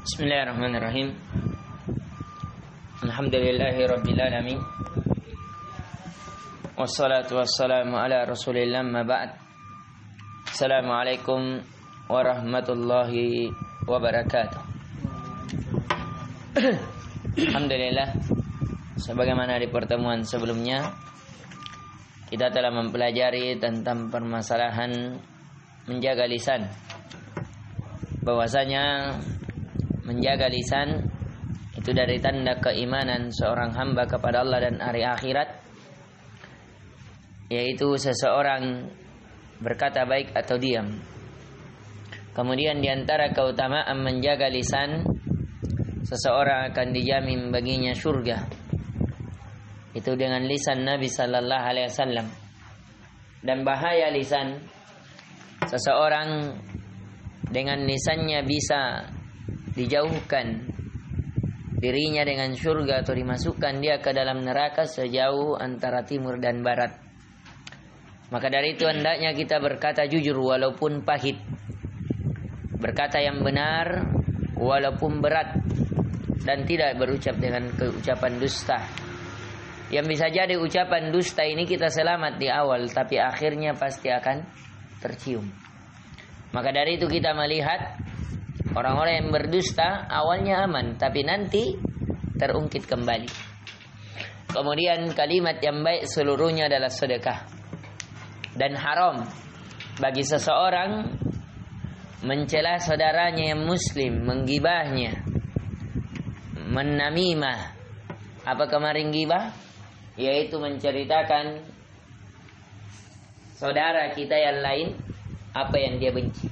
Bismillahirrahmanirrahim. Alhamdulillahi alamin. Wassalatu wassalamu ala Rasulillah ma ba'd. Assalamualaikum warahmatullahi wabarakatuh. Alhamdulillah, sebagaimana di pertemuan sebelumnya kita telah mempelajari tentang permasalahan menjaga lisan. Bahwasanya menjaga lisan itu dari tanda keimanan seorang hamba kepada Allah dan hari akhirat, yaitu seseorang berkata baik atau diam. Kemudian diantara keutamaan menjaga lisan, seseorang akan dijamin baginya surga, itu dengan lisan Nabi sallallahu alaihi wasallam. Dan bahaya lisan, seseorang dengan lisannya bisa dijauhkan dirinya dengan surga atau dimasukkan dia ke dalam neraka sejauh antara timur dan barat. Maka dari itu hendaknya kita berkata jujur walaupun pahit, berkata yang benar walaupun berat, dan tidak berucap dengan ucapan dusta. Yang bisa jadi ucapan dusta ini kita selamat di awal, tapi akhirnya pasti akan tercium. Maka dari itu kita melihat orang-orang yang berdusta awalnya aman, tapi nanti terungkit kembali. Kemudian kalimat yang baik seluruhnya adalah sedekah. Dan haram bagi seseorang mencela saudaranya yang muslim, menggibahnya, menamimah. Apa kemarin gibah? Yaitu menceritakan saudara kita yang lain apa yang dia benci.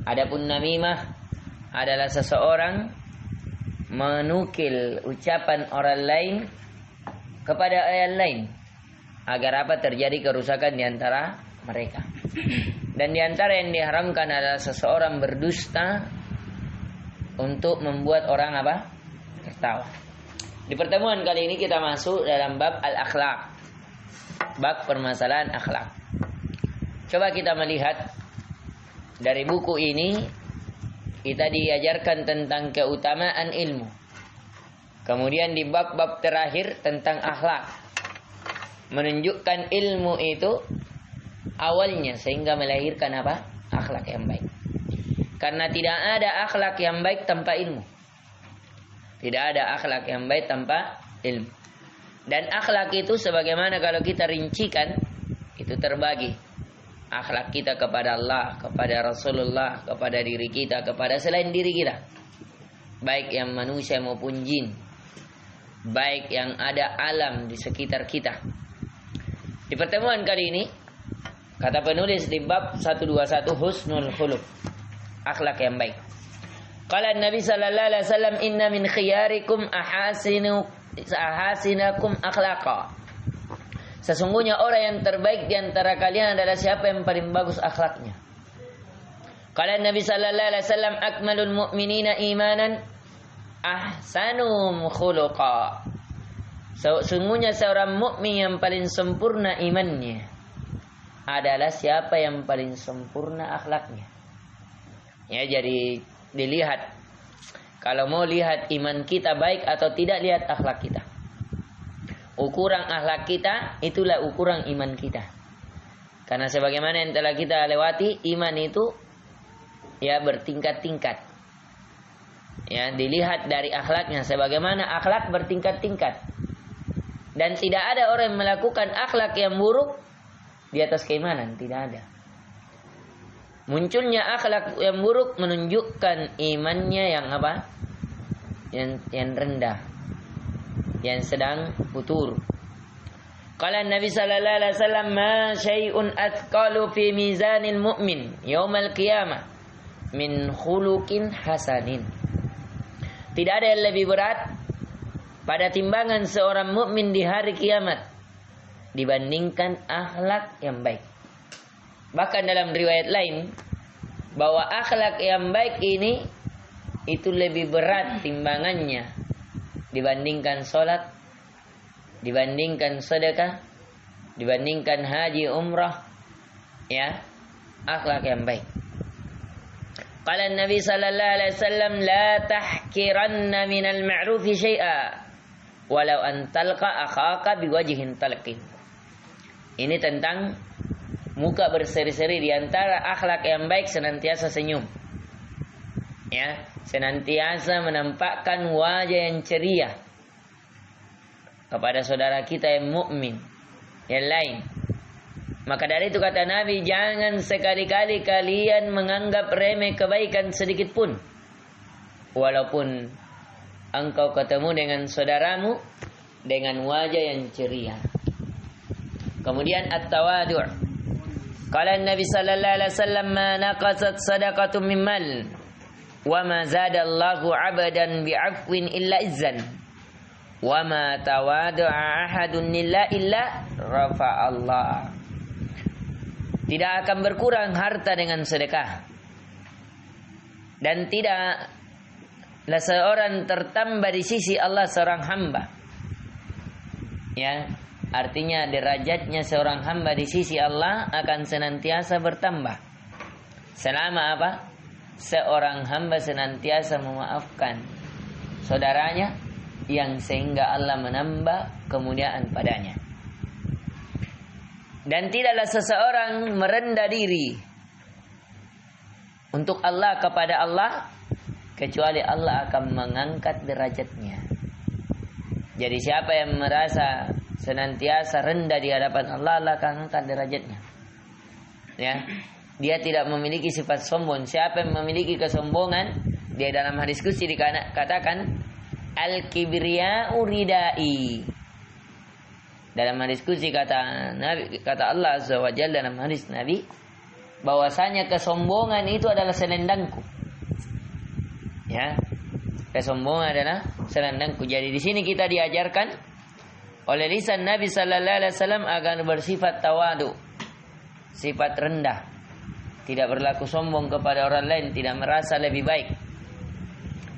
Adapun namimah adalah seseorang menukil ucapan orang lain kepada orang lain agar apa terjadi kerusakan di antara mereka. Dan di antara yang diharamkan adalah seseorang berdusta untuk membuat orang apa? Tertawa. Di pertemuan kali ini kita masuk dalam bab al-akhlaq, bab permasalahan akhlak. Coba kita melihat dari buku ini. Kita diajarkan tentang keutamaan ilmu. Kemudian di bab-bab terakhir tentang akhlak, menunjukkan ilmu itu awalnya sehingga melahirkan apa? Akhlak yang baik. Karena tidak ada akhlak yang baik tanpa ilmu. Tidak ada akhlak yang baik tanpa ilmu. Dan akhlak itu sebagaimana kalau kita rincikan, itu terbagi. Akhlak kita kepada Allah, kepada Rasulullah, kepada diri kita, kepada selain diri kita, baik yang manusia maupun jin, baik yang ada alam di sekitar kita. Di pertemuan kali ini, kata penulis di bab 121, husnul khuluq, akhlak yang baik. Qala Nabi sallallahu alaihi wasallam, inna min khiyarikum ahasinakum akhlaqa. Sesungguhnya orang yang terbaik di antara kalian adalah siapa yang paling bagus akhlaknya. Qala Nabi sallallahu alaihi wasallam, akmalul mu'minina imanan ahsanum khuluqa. Sesungguhnya seorang mukmin yang paling sempurna imannya adalah siapa yang paling sempurna akhlaknya. Ya, jadi dilihat, kalau mau lihat iman kita baik atau tidak, lihat akhlak kita. Ukuran akhlak kita itulah ukuran iman kita. Karena sebagaimana yang telah kita lewati, iman itu ya bertingkat-tingkat. Ya, dilihat dari akhlaknya, sebagaimana akhlak bertingkat-tingkat. Dan tidak ada orang yang melakukan akhlak yang buruk di atas keimanan, tidak ada. Munculnya akhlak yang buruk menunjukkan imannya yang apa? Yang rendah, yang sedang futur. Qala Nabi sallallahu alaihi wasallam, ma syai'un athqalu fi mizanil mu'min yaumal qiyamah min khuluqin hasanin. Tidak ada yang lebih berat pada timbangan seorang mukmin di hari kiamat dibandingkan akhlak yang baik. Bahkan dalam riwayat lain bahwa akhlak yang baik ini itu lebih berat timbangannya dibandingkan sholat, dibandingkan sedekah, dibandingkan haji umrah, ya, akhlak yang baik. Qala Nabi sallallahu alaihi wasallam la tahkiranna minal ma'rufi syai'a walau an talqa akhaka biwajhin talqin. Ini tentang muka berseri-seri. Di antara akhlak yang baik senantiasa senyum. Ya, senantiasa menampakkan wajah yang ceria kepada saudara kita yang mukmin yang lain. Maka dari itu kata Nabi, jangan sekali-kali kalian menganggap remeh kebaikan sedikit pun. Walaupun engkau ketemu dengan saudaramu dengan wajah yang ceria. Kemudian at-tawadu'. Qala Nabi sallallahu alaihi wasallam, ma naqasat sadaqatun min mal wa ma zada Allahu 'abdan bi'afwin illa izzan wa ma tawadu'a ahadun lillahi illa rafa'allah. Tidak akan berkurang harta dengan sedekah. Dan tidaklah seorang tertambah di sisi Allah seorang hamba. Ya, artinya derajatnya seorang hamba di sisi Allah akan senantiasa bertambah. Selama apa? Seorang hamba senantiasa memaafkan saudaranya yang sehingga Allah menambah kemuliaan padanya. Dan tidaklah seseorang merendah diri untuk Allah kepada Allah kecuali Allah akan mengangkat derajatnya. Jadi siapa yang merasa senantiasa rendah di hadapan Allah, Allah akan angkat derajatnya. Ya, dia tidak memiliki sifat sombong. Siapa yang memiliki kesombongan, dia dalam hadis qudsi dikatakan al-kibriya'u ridai. Dalam hadis qudsi kata Allah Azza wa Jalla dalam hadis Nabi, bahwasanya kesombongan itu adalah selendangku. Ya. Kesombongan adalah selendangku. Jadi di sini kita diajarkan oleh lisan Nabi sallallahu alaihi wasallam agar bersifat tawadu, sifat rendah. Tidak berlaku sombong kepada orang lain, tidak merasa lebih baik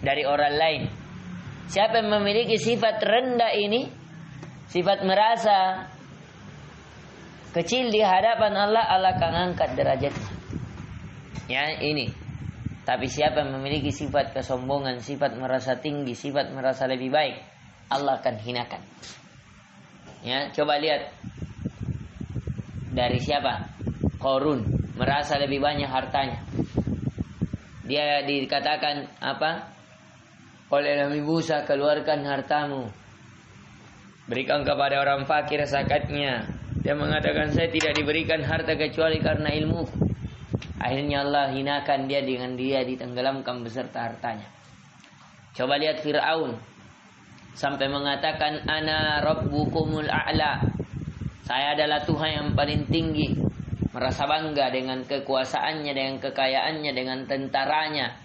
dari orang lain. Siapa yang memiliki sifat rendah ini, sifat merasa kecil di hadapan Allah, Allah akan angkat derajatnya. Ya, ini. Tapi siapa yang memiliki sifat kesombongan, sifat merasa tinggi, sifat merasa lebih baik, Allah akan hinakan. Ya, coba lihat dari siapa? Qarun, merasa lebih banyak hartanya. Dia dikatakan apa? Oleh Nabi Musa, keluarkan hartamu, berikan kepada orang fakir zakatnya. Dia mengatakan, saya tidak diberikan harta kecuali karena ilmu. Akhirnya Allah hinakan dia dengan dia ditenggelamkan beserta hartanya. Coba lihat Fir'aun, sampai mengatakan ana rabbukumul a'la, saya adalah Tuhan yang paling tinggi. Merasa bangga dengan kekuasaannya, dengan kekayaannya, dengan tentaranya,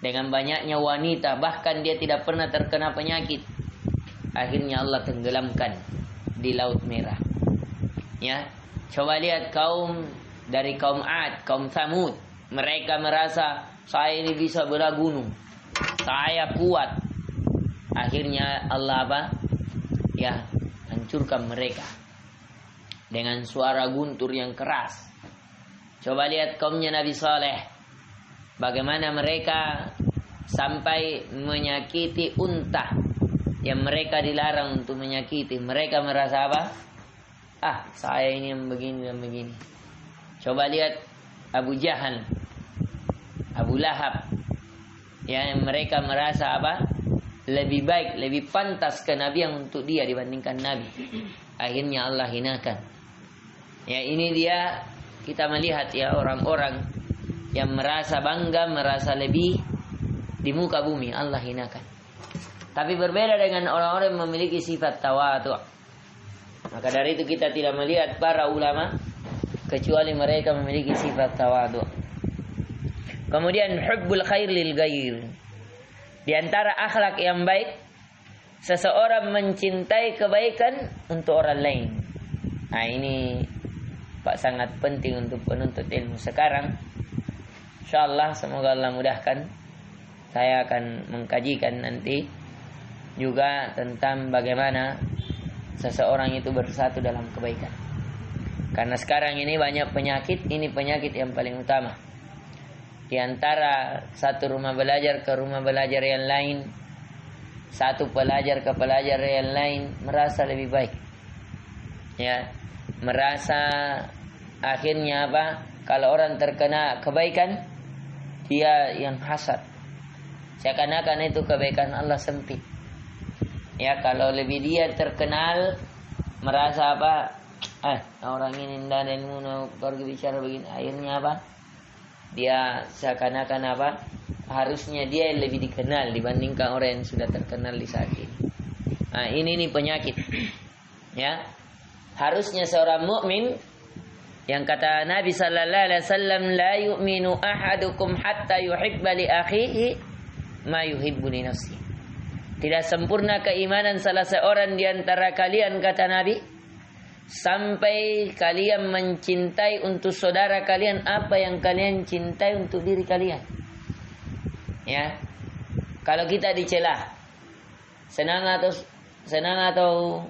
dengan banyaknya wanita. Bahkan dia tidak pernah terkena penyakit. Akhirnya Allah tenggelamkan di Laut Merah. Ya, coba lihat dari kaum Ad, kaum Tsamud. Mereka merasa saya ini bisa belah gunung, saya kuat. Akhirnya Allah apa? Ya, hancurkan mereka dengan suara guntur yang keras. Coba lihat kaumnya Nabi Saleh, bagaimana mereka sampai menyakiti unta yang mereka dilarang untuk menyakiti. Mereka merasa apa? Saya ini yang begini dan begini. Coba lihat Abu Jahal, Abu Lahab, yang mereka merasa apa? Lebih baik, lebih pantas kenabian untuk dia dibandingkan Nabi. Akhirnya Allah hinakan. Ya, ini dia kita melihat ya orang-orang yang merasa bangga, merasa lebih di muka bumi, Allah hinakan. Tapi berbeda dengan orang-orang yang memiliki sifat tawadu'. Maka dari itu kita tidak melihat para ulama kecuali mereka memiliki sifat tawadu'. Kemudian hubbul khair lil ghair. Di antara akhlak yang baik, seseorang mencintai kebaikan untuk orang lain. Nah, ini Pak sangat penting untuk penuntut ilmu sekarang. Insyaallah semoga Allah mudahkan. Saya akan mengkajikan nanti juga tentang bagaimana seseorang itu bersatu dalam kebaikan. Karena sekarang ini banyak penyakit, ini penyakit yang paling utama. di antara satu rumah belajar ke rumah belajar yang lain, satu pelajar ke pelajar yang lain, merasa lebih baik. Ya, merasa akhirnya apa? Kalau orang terkena kebaikan, dia yang hasad. Seakan-akan itu kebaikan Allah sempit. Ya, kalau lebih dia terkenal, merasa apa? Orang ini tidak ada ilmu, pergi bicara begini. Akhirnya apa? Dia seakan-akan apa? Harusnya dia yang lebih dikenal dibandingkan orang yang sudah terkenal di saat ini. Nah, ini penyakit. Ya, harusnya seorang mukmin, yang kata Nabi sallallahu alaihi wasallam, la yu'minu ahadukum hatta yuhibba li akhihi ma yuhibbu li nafsihi. Tidak sempurna keimanan salah seorang di antara kalian, kata Nabi, sampai kalian mencintai untuk saudara kalian apa yang kalian cintai untuk diri kalian. Ya. Kalau kita dicela, senang atau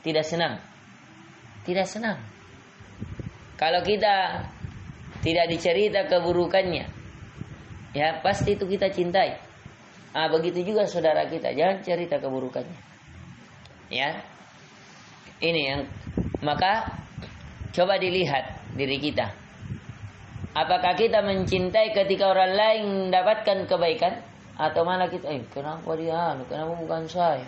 tidak senang? Tidak senang. Kalau kita tidak dicerita keburukannya, ya pasti itu kita cintai. Begitu juga saudara kita, jangan cerita keburukannya. Ya. Ini yang maka coba dilihat diri kita. Apakah kita mencintai ketika orang lain mendapatkan kebaikan, atau malah kita, kenapa dia, kenapa bukan saya?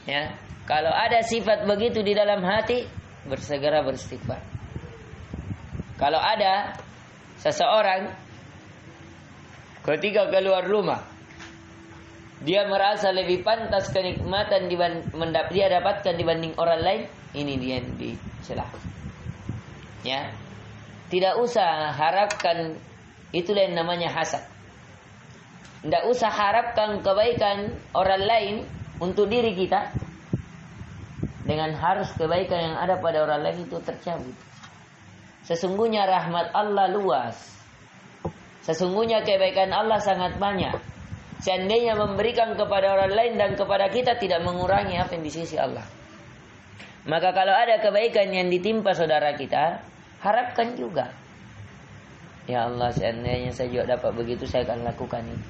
Ya. Kalau ada sifat begitu di dalam hati, bersegera beristighfar. Kalau ada seseorang ketika keluar rumah, dia merasa lebih pantas kenikmatan dia dapatkan dibanding orang lain, ini dia yang dicela. Ya, tidak usah harapkan, itulah yang namanya hasad. Tidak usah harapkan kebaikan orang lain untuk diri kita, dengan harus kebaikan yang ada pada orang lain itu tercabut. Sesungguhnya rahmat Allah luas. Sesungguhnya kebaikan Allah sangat banyak. Seandainya memberikan kepada orang lain dan kepada kita tidak mengurangi apa yang di sisi Allah. Maka kalau ada kebaikan yang ditimpa saudara kita, harapkan juga. Ya Allah, seandainya saya juga dapat begitu, saya akan lakukan ini.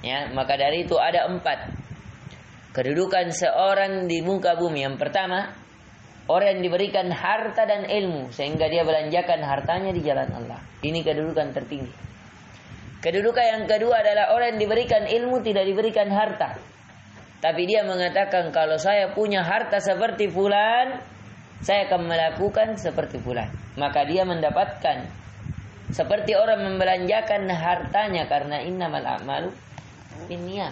Ya, maka dari itu ada 4 kedudukan seorang di muka bumi. Yang pertama, orang yang diberikan harta dan ilmu sehingga dia belanjakan hartanya di jalan Allah. Ini kedudukan tertinggi. Kedudukan yang kedua adalah orang yang diberikan ilmu tidak diberikan harta, tapi dia mengatakan, kalau saya punya harta seperti fulan, saya akan melakukan seperti fulan. Maka dia mendapatkan seperti orang membelanjakan hartanya, karena innamal a'malu binniyat.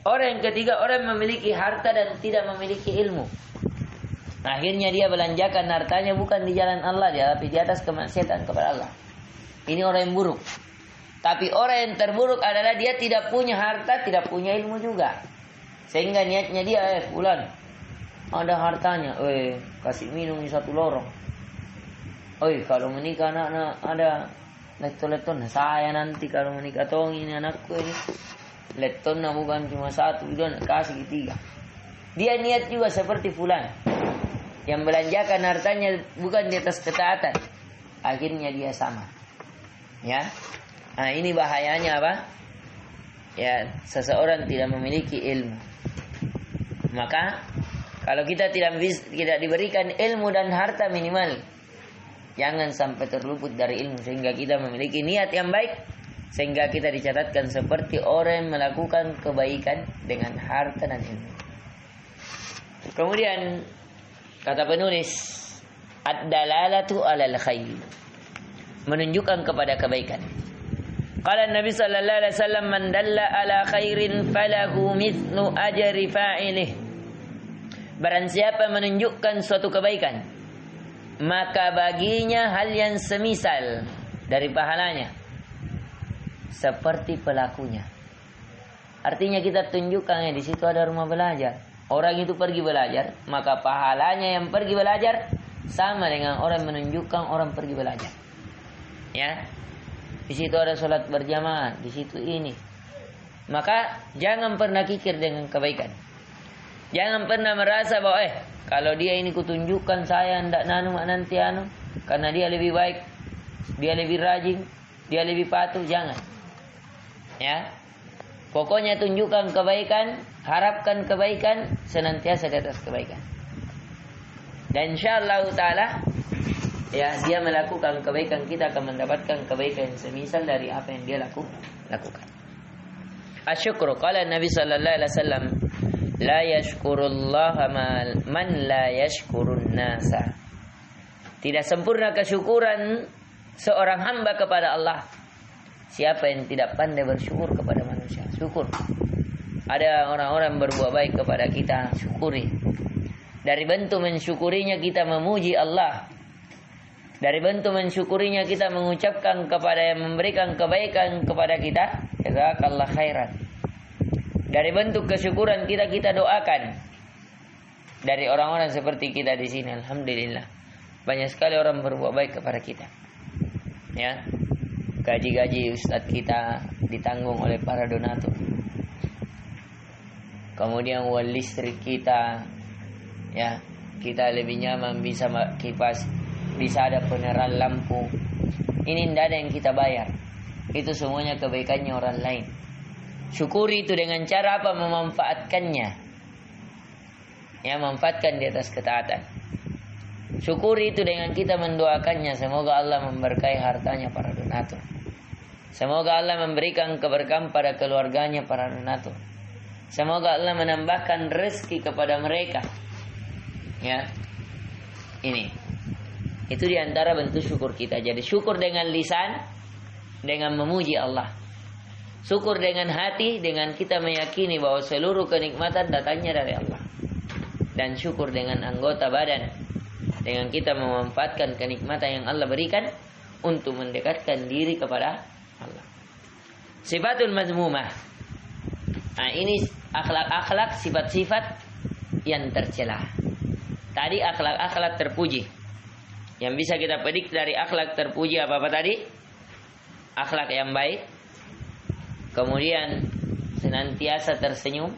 Orang yang ketiga, orang yang memiliki harta dan tidak memiliki ilmu. Akhirnya dia belanjakan hartanya bukan di jalan Allah, tapi di atas kemaksiatan kepada Allah. Ini orang yang buruk. Tapi orang yang terburuk adalah dia tidak punya harta, tidak punya ilmu juga. Sehingga niatnya dia, fulan ada hartanya, kasih minum di 1 lorong. Kalau menikah anak ada leton-leton, saya nanti kalau menikah tong ini anakku ini letonnya bukan cuma 1, dia kasih 3. Dia niat juga seperti fulan yang belanjakan hartanya bukan di atas ketaatan, akhirnya dia sama. Ya. Nah, ini bahayanya apa? Ya, seseorang tidak memiliki ilmu. Maka kalau kita tidak diberikan ilmu dan harta, minimal jangan sampai terluput dari ilmu, sehingga kita memiliki niat yang baik, sehingga kita dicatatkan seperti orang yang melakukan kebaikan dengan harta dan ilmu. Kemudian kata penulis, ad-dalalatu 'alal khair, menunjukkan kepada kebaikan. Qala Nabi sallallahu alaihi wasallam, man dalla ala khairin falahu mithlu ajri fa'ilih. Barang siapa menunjukkan suatu kebaikan, maka baginya hal yang semisal dari pahalanya seperti pelakunya. Artinya kita tunjukkan di situ ada rumah belajar. Orang itu pergi belajar, maka pahalanya yang pergi belajar sama dengan orang menunjukkan orang pergi belajar. Ya. Di situ ada sholat berjamaah, di situ ini. Maka jangan pernah kikir dengan kebaikan. Jangan pernah merasa bahwa kalau dia ini kutunjukkan, saya ndak nanti karena dia lebih baik, dia lebih rajin, dia lebih patuh, jangan. Ya. Pokoknya tunjukkan kebaikan, harapkan kebaikan, senantiasa di atas kebaikan. Dan insyaallah taala ya, dia melakukan kebaikan, kita akan mendapatkan kebaikan semisal dari apa yang dia lakukan. Asyukru, qala Nabi sallallahu alaihi wasallam, la yashkurullaha man la yashkurun nasa. Tidak sempurna kesyukuran seorang hamba kepada Allah siapa yang tidak pandai bersyukur kepada manusia. Syukur. Ada orang-orang berbuat baik kepada kita, syukuri. Dari bentuk mensyukurinya kita memuji Allah. Dari bentuk mensyukurinya kita mengucapkan kepada yang memberikan kebaikan kepada kita, jazakallah khairan. Dari bentuk kesyukuran kita doakan. Dari orang-orang seperti kita di sini, alhamdulillah. Banyak sekali orang berbuat baik kepada kita. Ya. Gaji-gaji ustadz kita ditanggung oleh para donatur. Kemudian wal listrik kita, ya, kita lebih nyaman, bisa kipas, bisa ada penerangan lampu. Ini tidak ada yang kita bayar. Itu semuanya kebaikannya orang lain. Syukuri itu dengan cara apa? Memanfaatkannya. Ya, manfaatkan di atas ketaatan. Syukuri itu dengan kita mendoakannya. Semoga Allah memberkahi hartanya para donatur. Semoga Allah memberikan keberkahan pada keluarganya para donatur. Semoga Allah menambahkan rezeki kepada mereka. Ya. Ini. Itu diantara bentuk syukur kita. Jadi syukur dengan lisan, dengan memuji Allah. Syukur dengan hati, dengan kita meyakini bahwa seluruh kenikmatan datangnya dari Allah. Dan syukur dengan anggota badan, dengan kita memanfaatkan kenikmatan yang Allah berikan untuk mendekatkan diri kepada Allah. Sifatul mazmumah. Nah, ini akhlak-akhlak, sifat-sifat yang tercela. Tadi akhlak-akhlak terpuji. Yang bisa kita petik dari akhlak terpuji apa tadi? Akhlak yang baik. Kemudian senantiasa tersenyum.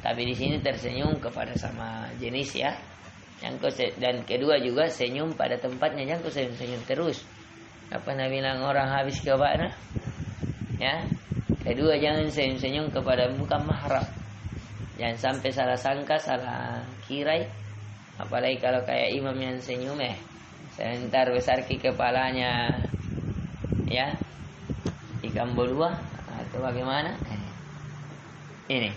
Tapi di sini tersenyum kepada sama jenis, ya. Dan kedua juga senyum pada tempatnya, jangan kau senyum terus. Apa Nabi bilang orang habis ke mana? Ya. Kedua, jangan senyum kepada bukan mahram. Jangan sampai salah sangka, salah kirai. Apalagi kalau kayak imam yang senyum sebentar besar ke kepalanya, ya, ikan bolua atau bagaimana? Ini.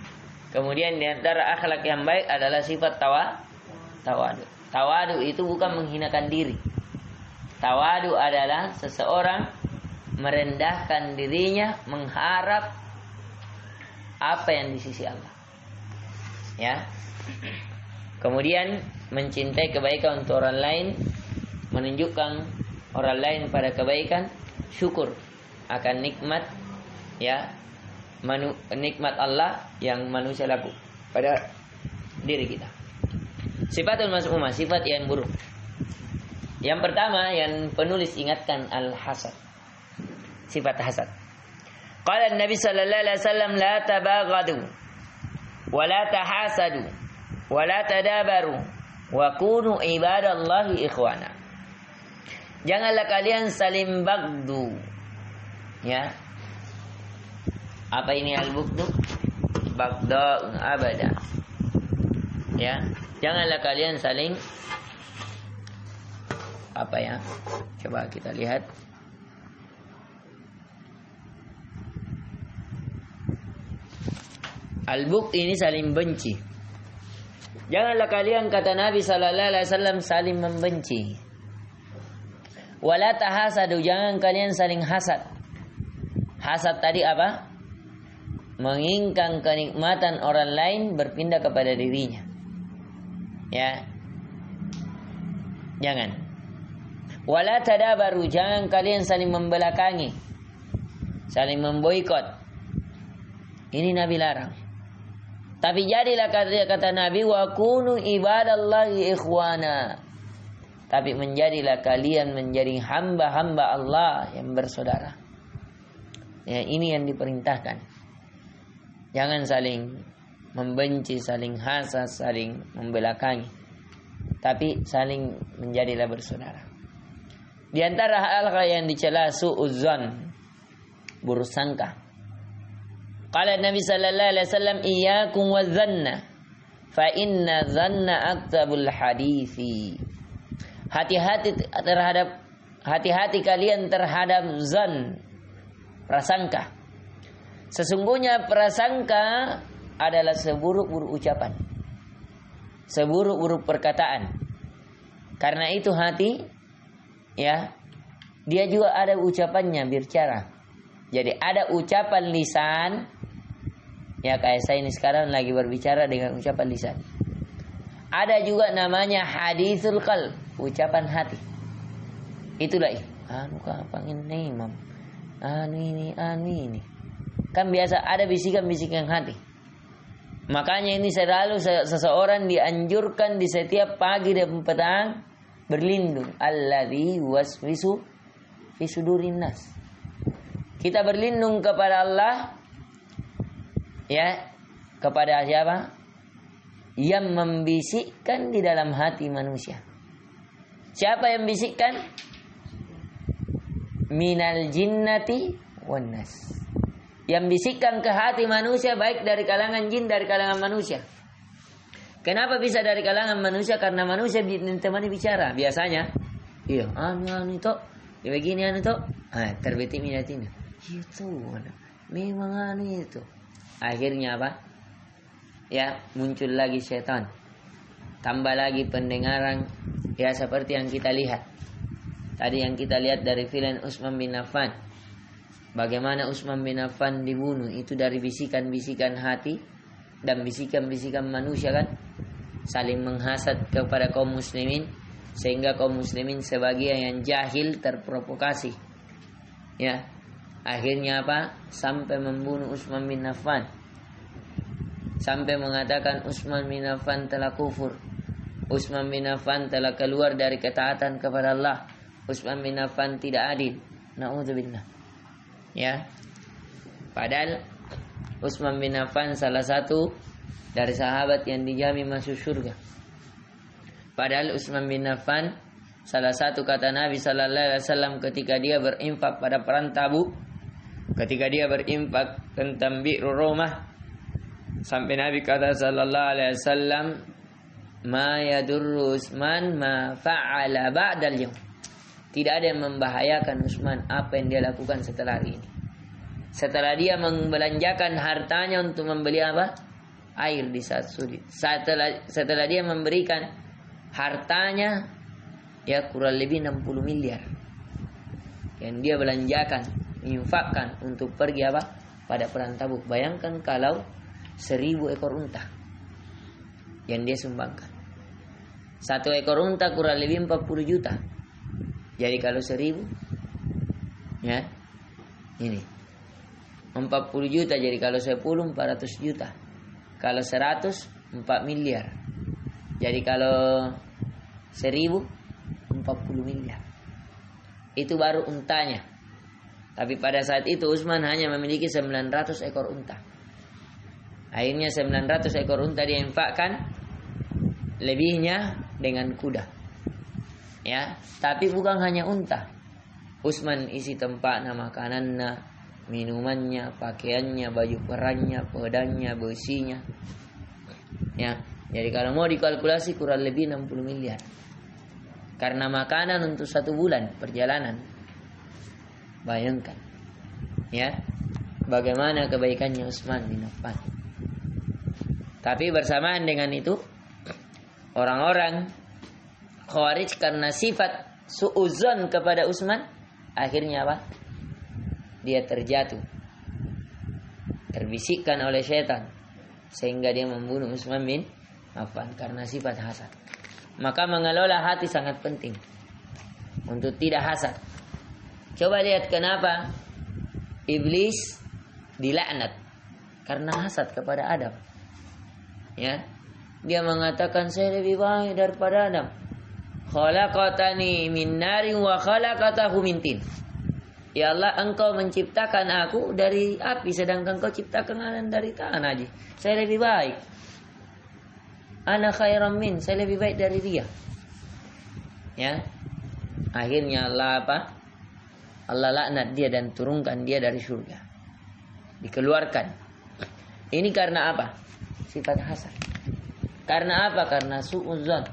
Kemudian di antara akhlak yang baik adalah sifat tawadu. Tawadu itu bukan menghinakan diri. Tawadu adalah seseorang merendahkan dirinya, mengharap apa yang di sisi Allah. Ya. Kemudian mencintai kebaikan untuk orang lain, menunjukkan orang lain pada kebaikan, syukur akan nikmat, ya, nikmat Allah yang manusia laku pada diri kita. Sifatul mazmumah, sifat yang buruk. Yang pertama yang penulis ingatkan al-hasad. Sifat hasad. Qala Nabi sallallahu alaihi wasallam, la tabaghadu wa la tahasadu wa la tadabaru wa kunu ibadallahi ikhwana. Janganlah kalian saling bagdu. Ya. Apa ini al-bughdu? Bagda abada. Ya. Janganlah kalian saling apa ya? Coba kita lihat. Al-bughd ini saling benci. Janganlah kalian, kata Nabi sallallahu alaihi wasallam, saling membenci. Wala tahasadu, jangan kalian saling hasad. Hasad tadi apa? Menginginkan kenikmatan orang lain berpindah kepada dirinya. Ya. Jangan. Wala tadabaru, jangan kalian saling membelakangi, saling memboikot. Ini Nabi larang. Tapi jadilah kata Nabi, wa kunu ibadallahi ikhwana. Tapi menjadilah kalian menjadi hamba-hamba Allah yang bersaudara. Ya, ini yang diperintahkan. Jangan saling membenci, saling hasad, saling membelakangi. Tapi saling menjadilah bersaudara. Di antara hal yang dicela su'udzon, buruk sangka. Qala Nabi sallallahu alaihi wasallam, iyyakum wadh-dhanna fa inna dhanna aktabul hadithi. Hati-hati kalian terhadap zan, prasangka. Sesungguhnya prasangka adalah seburuk-buruk ucapan, seburuk-buruk perkataan. Karena itu hati, ya, dia juga ada ucapannya berbicara. Jadi ada ucapan lisan, ya kayak saya ini sekarang lagi berbicara dengan ucapan lisan. Ada juga namanya hadithul qalb, ucapan hati. Itulah anu kapan ini imam, anu ini. Kan biasa ada bisikan-bisikan hati. Makanya ini selalu seseorang dianjurkan di setiap pagi dan petang berlindung. Alladzi waswisu fi sudurin nas. Kita berlindung kepada Allah, ya, kepada siapa? Yang membisikkan di dalam hati manusia. Siapa yang bisikkan? Minal jinnati wan nas. Yang bisikkan ke hati manusia baik dari kalangan jin, dari kalangan manusia. Kenapa bisa dari kalangan manusia? Karena manusia ditemani bicara biasanya. Iya, anu itu, ya begini anu itu. Terbeti minatina. Itu memang anu itu. Akhirnya apa? Ya, muncul lagi setan. Tambah lagi pendengaran, ya seperti yang kita lihat. Tadi yang kita lihat dari film Utsman bin Affan. Bagaimana Utsman bin Affan dibunuh itu dari bisikan-bisikan hati dan bisikan-bisikan manusia kan, saling menghasad kepada kaum muslimin, sehingga kaum muslimin sebagian yang jahil terprovokasi. Ya. Akhirnya apa? Sampai membunuh Utsman bin Affan. Sampai mengatakan Utsman bin Affan telah kufur. Utsman bin Affan telah keluar dari ketaatan kepada Allah. Utsman bin Affan tidak adil. Na'udzubillah. Ya. Padahal Utsman bin Affan salah satu dari sahabat yang dijamin masuk surga. Padahal Utsman bin Affan salah satu kata Nabi sallallahu alaihi wasallam ketika dia berinfak pada perang Tabuk, ketika dia berinfak tentang Bi'ru Rumah, sampai Nabi kata sallallahu alaihi wasallam, ma yadurru Utsman ma fa'ala ba'dal yawm. Tidak ada yang membahayakan Utsman apa yang dia lakukan setelah hari ini. Setelah dia membelanjakan hartanya untuk membeli apa? Air di saat sulit. Setelah dia memberikan hartanya, ya kurang lebih 60 miliar yang dia belanjakan, infakkan untuk pergi apa? Pada perang Tabuk. Bayangkan kalau 1000 ekor unta yang dia sumbangkan. Satu ekor unta kurang lebih 40 juta. Jadi kalau 1000, ya, ini 40 juta. Jadi kalau 10 400 juta. Kalau 100 4 miliar. Jadi kalau 1000 40 miliar. Itu baru untanya. Tapi pada saat itu Utsman hanya memiliki 900 ekor unta. Akhirnya 900 ekor unta dia infakkan, lebihnya dengan kuda. Ya, tapi bukan hanya unta. Utsman isi tempatnya, makanannya, minumannya, pakaiannya, baju perangnya, pedangnya, besinya. Ya, jadi kalau mau dikalkulasi kurang lebih 60 miliar. Karena makanan untuk 1 bulan perjalanan. Bayangkan, ya, bagaimana kebaikannya Utsman bin Affan. Tapi bersamaan dengan itu, orang-orang Khawarij karena sifat su'uzon kepada Utsman, akhirnya apa? Dia terjatuh, terbisikkan oleh setan, sehingga dia membunuh Utsman bin Affan karena sifat hasad. Maka mengelola hati sangat penting untuk tidak hasad. Coba lihat kenapa iblis dilaknat karena hasad kepada Adam. Ya, dia mengatakan saya lebih baik daripada Adam. Khalaqatani min narin wa khalaqatahu min tin. Ya Allah, engkau menciptakan aku dari api, sedangkan kau ciptakan aku dari tanah aja. Saya lebih baik. Ana khairam min, saya lebih baik dari dia. Ya. Akhirnya Allah apa? Allah laknat dia dan turunkan dia dari surga. Dikeluarkan. Ini karena apa? Sifat hasad. Karena apa? Karena su'udzon.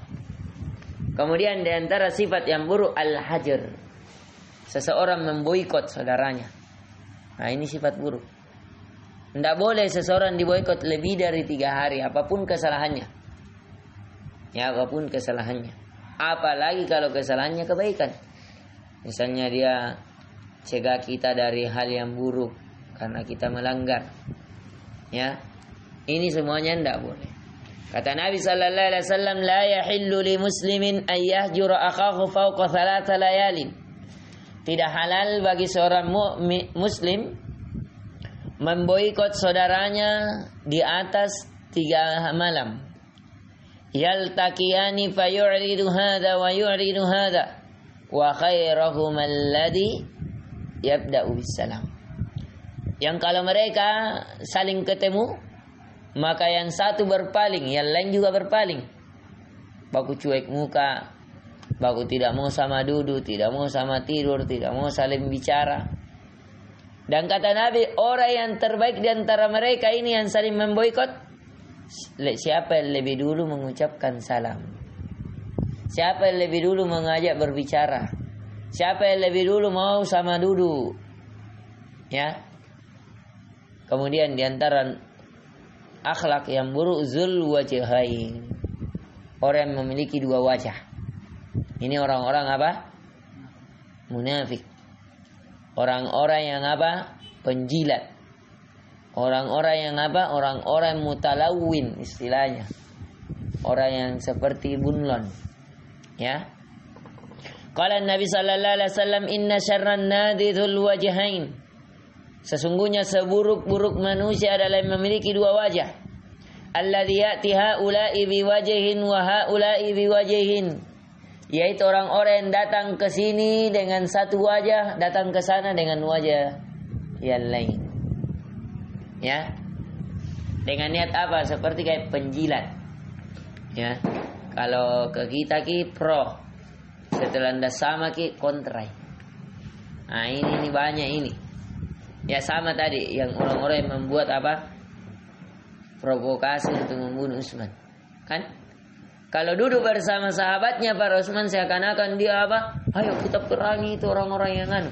Kemudian di antara sifat yang buruk al-hajar. Seseorang memboikot saudaranya. Nah, ini sifat buruk. Tidak boleh seseorang diboikot lebih dari 3 hari, apapun kesalahannya. Ya, apapun kesalahannya. Apalagi kalau kesalahannya kebaikan. Misalnya dia cegah kita dari hal yang buruk karena kita melanggar. Ya. Ini semuanya tidak boleh. Kata Nabi sallallahu alaihi wasallam, la yahillu li muslimin an yahjura akhahu fawqa 3 layalin. Tidak halal bagi seorang muslim memboikot saudaranya di atas 3 malam. Yaltaqiyani fayu'ridu hadha wa yu'ridu hadha wa khairuhum alladhi yabda'u bisalam. Yang kalau mereka saling ketemu, maka yang satu berpaling, yang lain juga berpaling. Baku cuek muka, baku tidak mau sama duduk, tidak mau sama tidur, tidak mau saling bicara. Dan kata Nabi, orang yang terbaik di antara mereka ini yang saling memboikot, siapa yang lebih dulu mengucapkan salam, siapa yang lebih dulu mengajak berbicara, siapa yang lebih dulu mau sama duduk. Ya. Kemudian di antara akhlak yang buruk zul wajhain. Orang yang memiliki 2 wajah. Ini orang-orang apa? Munafik. Orang-orang yang apa? Penjilat. Orang-orang yang apa? Orang-orang mutalawin istilahnya. Orang yang seperti bunlon. Ya. Qala Nabi sallallahu alaihi wasallam, inna syarran nadidul wajhain. Sesungguhnya seburuk-buruk manusia adalah yang memiliki 2 wajah. Alladzi ya'ti haula'i biwajhin wa haula'i biwajhin. Yaitu orang-orang yang datang ke sini dengan satu wajah, datang ke sana dengan wajah yang lain. Ya. Dengan niat apa? Seperti kayak penjilat. Ya. Kalau ke kita ki pro, setelah anda sama ki kontrai. Nah, ini banyak ini. Ya sama tadi yang orang-orang yang membuat apa? Provokasi untuk membunuh Utsman. Kan? Kalau duduk bersama sahabatnya para Utsman seakan-akan dia apa? Ayo kita perangi itu orang-orang yang anu.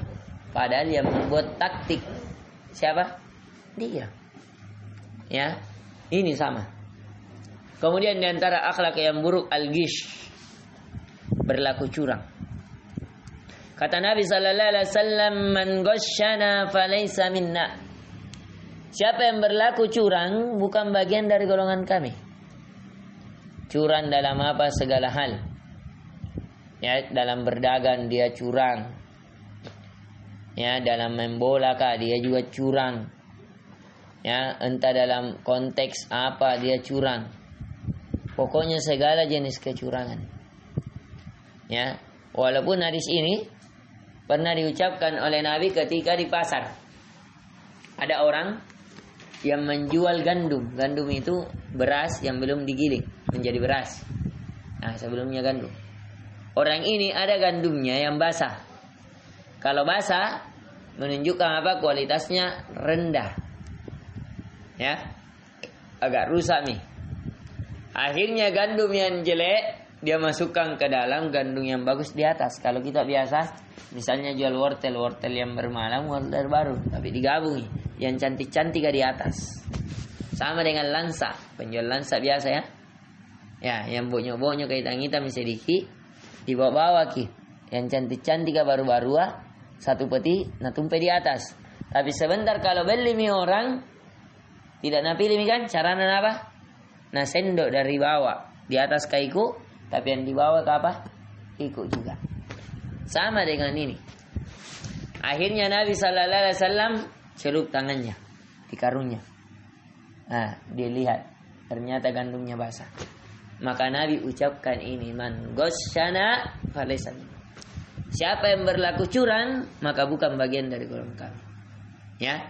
Padahal yang membuat taktik siapa? Dia. Ya. Ini sama. Kemudian di antara akhlak yang buruk al-ghish. Berlaku curang. Kata Nabi sallallahu alaihi wasallam, man ghasyana falaysa minna. Siapa yang berlaku curang bukan bagian dari golongan kami. Curang dalam apa? Segala hal. Ya, dalam berdagang dia curang. Ya, dalam main bola kah dia juga curang. Ya, entah dalam konteks apa dia curang. Pokoknya segala jenis kecurangan. Ya, walaupun hadis ini pernah diucapkan oleh Nabi ketika di pasar. Ada orang yang menjual gandum. Gandum itu beras yang belum digiling menjadi beras. Nah, sebelumnya gandum. Orang ini ada gandumnya yang basah. Kalau basah menunjukkan apa? Kualitasnya rendah. Ya. Agak rusak nih. Akhirnya gandum yang jelek dia masukkan ke dalam, gandum yang bagus di atas. Kalau kita biasa misalnya jual wortel yang bermalam, wortel baru tapi digabungi, yang cantik-cantik di atas. Sama dengan lansa, penjual lansa biasa ya. Ya, yang bonyok-bonyok kayak hitam sedikit dibawa-bawa ki. Yang cantik-cantik baru-baru satu peti nah tumpe di atas. Tapi sebentar kalau beli mi orang tidak napili mi kan caranya apa? Nah sendok dari bawah di atas kaiku, tapi yang di bawah ke apa? Ikut juga. Sama dengan ini. Akhirnya Nabi sallallahu alaihi wasallam celup tangannya di karungnya. Nah, dia lihat ternyata gandumnya basah. Maka Nabi ucapkan ini, man ghasyana falaysa. Siapa yang berlaku curang, maka bukan bagian dari golongan kami. Ya.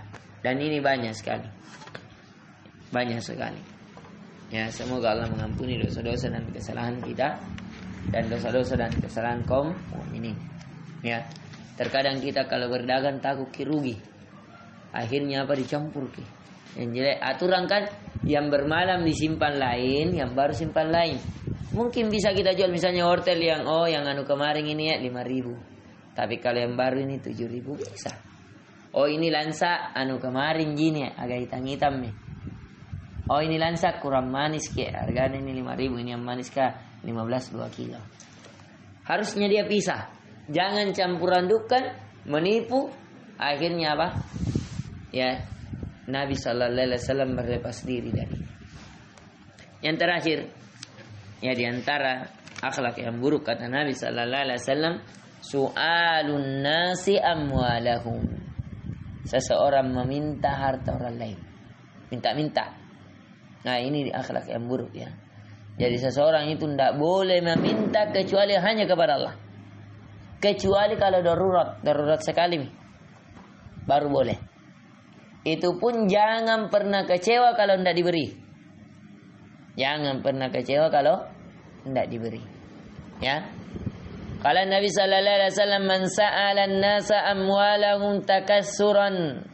Dan ini banyak sekali. Banyak sekali. Ya, semoga Allah mengampuni dosa-dosa dan kesalahan kita dan dosa-dosa dan kesalahan kaum mukminin. Ya. Terkadang kita kalau berdagang takut rugi. Akhirnya apa, dicampur ki. Yang jelek aturan kan, yang bermalam disimpan lain, yang baru simpan lain. Mungkin bisa kita jual misalnya wortel yang yang anu kemarin ini ya 5.000. Tapi kalau yang baru ini 7.000 bisa. Oh ini lansa anu kemarin gini ya, agak hitam-hitam nih. Oh ini lansa kurang manis ke, harganya ini 5.000, ini yang manis kah 15 2 kilo. Harusnya dia pisah. Jangan campur adukkan, menipu. Akhirnya apa? Ya, Nabi sallallahu alaihi wasallam berlepas diri dari. Yang terakhir, ya di antara akhlak yang buruk kata Nabi sallallahu alaihi wasallam, su'alun nasi amwalahum. Seseorang meminta harta orang lain. Minta-minta. Nah, ini akhlak yang buruk ya. Jadi seseorang itu tidak boleh meminta kecuali hanya kepada Allah. Kecuali kalau darurat sekali baru boleh. Itu pun jangan pernah kecewa kalau tidak diberi. Jangan pernah kecewa kalau tidak diberi. Ya. Kalau Nabi sallallahu alaihi wasallam, man sa'ala an-nasa amwalahum takassuran.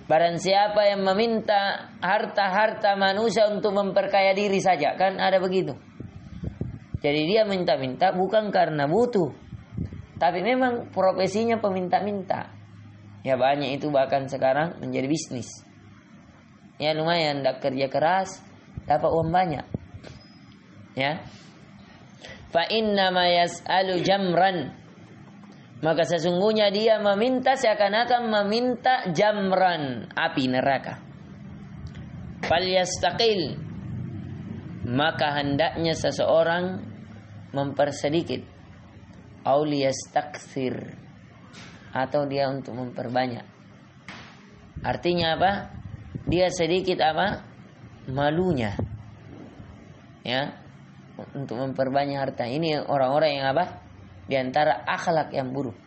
Barang siapa yang meminta harta-harta manusia untuk memperkaya diri saja, kan ada begitu. Jadi dia minta-minta bukan karena butuh, tapi memang profesinya peminta-minta. Ya banyak itu bahkan sekarang menjadi bisnis. Ya lumayan, tidak kerja keras, dapat uang banyak. Ya. Fa inna ma yas'alu jamran. Maka sesungguhnya dia meminta seakan-akan meminta jamran, api neraka. Falyastaqil. Maka hendaknya seseorang mempersedikit. Au liyastakthir. Atau dia untuk memperbanyak. Artinya apa? Dia sedikit apa? Malunya. Ya. Untuk memperbanyak harta. Ini orang-orang yang apa? Di antara akhlak yang buruk.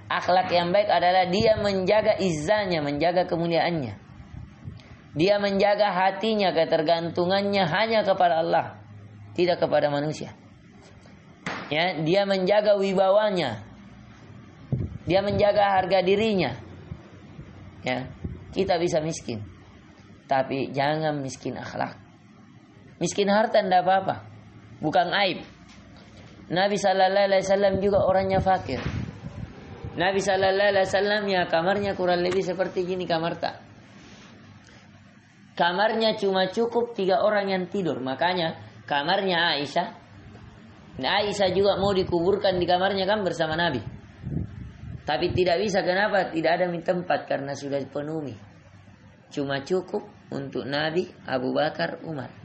Akhlak yang baik adalah dia menjaga izzahnya, menjaga kemuliaannya. Dia menjaga hatinya, ketergantungannya hanya kepada Allah, tidak kepada manusia. Ya, dia menjaga wibawanya. Dia menjaga harga dirinya. Ya, kita bisa miskin, tapi jangan miskin akhlak. Miskin harta tidak apa-apa, bukan aib. Nabi sallallahu alaihi wasallam juga orangnya fakir. Nabi sallallahu alaihi wasallam ya kamarnya kurang lebih seperti gini kamar tak. Kamarnya cuma cukup 3 orang yang tidur. Makanya kamarnya Aisyah. Nah, Aisyah juga mau dikuburkan di kamarnya kan bersama Nabi. Tapi tidak bisa, kenapa? Tidak ada tempat karena sudah penuhi. Cuma cukup untuk Nabi, Abu Bakar, Umar.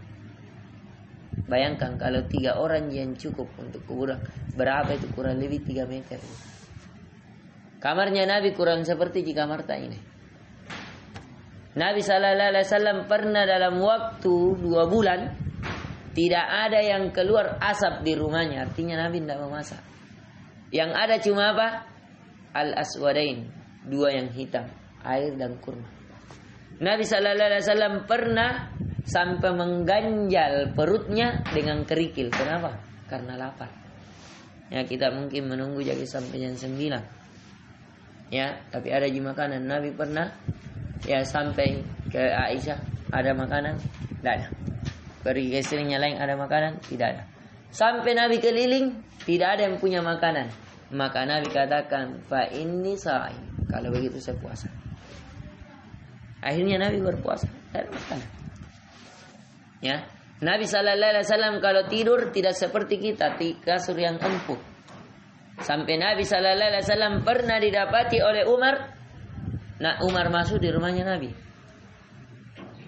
Bayangkan kalau 3 orang yang cukup untuk kuburan, berapa itu? Kurang lebih 3 meter. Kamarnya Nabi kurang seperti di kamar tak ini. Nabi sallallahu alaihi wasallam pernah dalam waktu 2 bulan tidak ada yang keluar asap di rumahnya. Artinya Nabi tidak memasak. Yang ada cuma apa? Al-aswadain, 2 yang hitam, air dan kurma. Nabi sallallahu alaihi wasallam pernah sampai mengganjal perutnya dengan kerikil. Kenapa? Karena lapar. Ya, kita mungkin menunggu jadi sampai jam 9. Ya, tapi ada di makanan. Nabi pernah ya sampai ke Aisyah, ada makanan? Tidak ada. Pergi ke istrinya lain, ada makanan? Tidak ada. Sampai Nabi keliling, tidak ada yang punya makanan. Maka Nabi katakan, fa inni sha'im. Kalau begitu saya puasa. Akhirnya Nabi berpuasa. Tidak ada makanan. Ya, Nabi sallallahu alaihi wasallam kalau tidur tidak seperti kita, di kasur yang empuk. Sampai Nabi sallallahu alaihi wasallam pernah didapati oleh Umar. Nah, Umar masuk di rumahnya Nabi.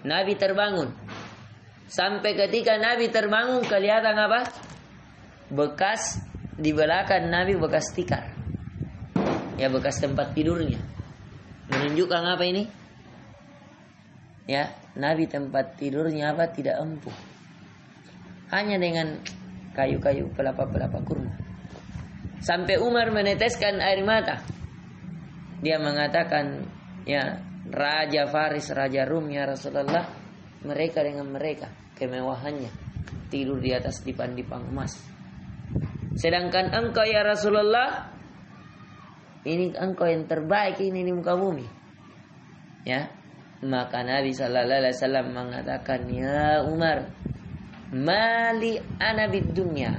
Nabi terbangun. Sampai ketika Nabi terbangun kelihatan apa? Bekas di belakang Nabi, bekas tikar. Ya, bekas tempat tidurnya. Menunjukkan apa ini? Ya, Nabi tempat tidurnya apa? Tidak empuk. Hanya dengan kayu-kayu pelapa-pelapa kurma. Sampai Umar meneteskan air mata. Dia mengatakan, ya, Raja Faris, Raja Rum, ya Rasulullah, mereka dengan mereka kemewahannya tidur di atas dipan-dipan emas. Sedangkan engkau ya Rasulullah ini engkau yang terbaik ini di muka bumi. Ya. Maka Nabi sallallahu alaihi wasallam mengatakan, "Ya Umar, mali ana bid dunya."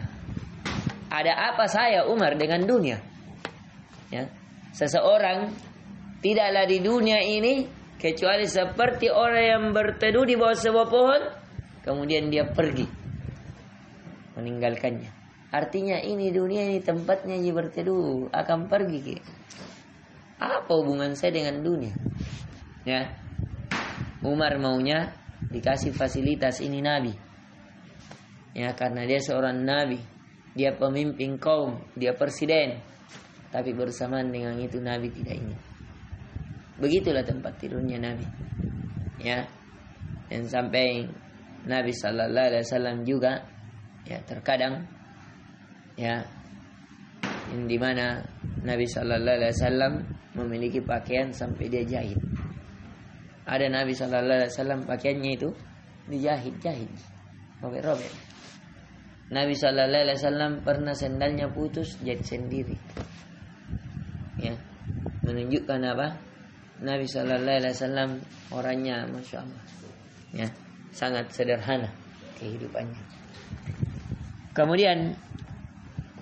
Ada apa saya Umar dengan dunia? Ya. Seseorang tidaklah di dunia ini kecuali seperti orang yang berteduh di bawah sebuah pohon, kemudian dia pergi meninggalkannya. Artinya ini dunia ini tempatnya dia berteduh, akan pergi. Apa hubungan saya dengan dunia? Ya. Umar maunya dikasih fasilitas ini Nabi. Ya, karena dia seorang Nabi, dia pemimpin kaum, dia presiden. Tapi bersamaan dengan itu Nabi tidak ingin. Begitulah tempat tidurnya Nabi. Ya. Dan sampai Nabi sallallahu alaihi wasallam juga ya terkadang ya di mana Nabi sallallahu alaihi wasallam memiliki pakaian sampai dia jahit. Ada Nabi sallallahu alaihi wasallam pakaiannya itu dijahit, robek. Nabi sallallahu alaihi wasallam pernah sendalnya putus jahit sendiri. Ya. Menunjukkan apa? Nabi sallallahu alaihi wasallam orangnya Masya Allah. Ya, sangat sederhana kehidupannya. Kemudian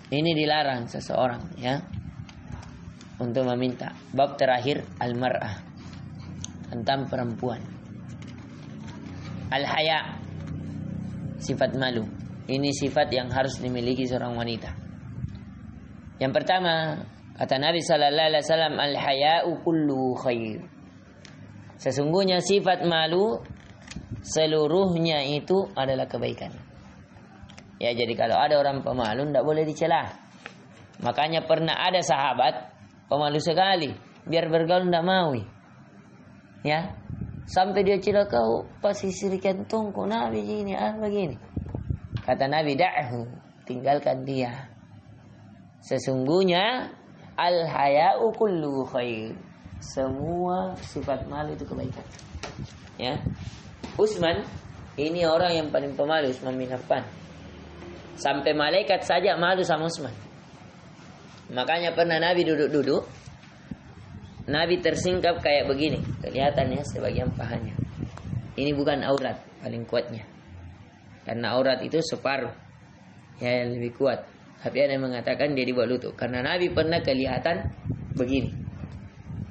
ini dilarang seseorang ya untuk meminta. Bab terakhir al-mar'ah, tentang perempuan. Al-haya, sifat malu. Ini sifat yang harus dimiliki seorang wanita. Yang pertama, kata Nabi sallallahu alaihi wasallam, al-haya'u kullu khair. Sesungguhnya sifat malu seluruhnya itu adalah kebaikan. Ya, jadi kalau ada orang pemalu tidak boleh dicela. Makanya pernah ada sahabat pemalu sekali, biar bergaul tidak mau. Ya, sampai dia cela kau pasisirikan tongko Nabi ini begini. Kata Nabi, da'hu, tinggalkan dia. Sesungguhnya al-haya'u kullu khair. Semua sifat malu itu kebaikan. Ya. Utsman ini orang yang paling pemalu, Utsman bin Affan. Sampai malaikat saja malu sama Utsman. Makanya pernah Nabi duduk-duduk, Nabi tersingkap kayak begini, kelihatannya sebagian pahanya. Ini bukan aurat paling kuatnya, karena aurat itu separuh, ya yang lebih kuat. Tapi ada yang mengatakan dia di bawah lutut, karena Nabi pernah kelihatan begini.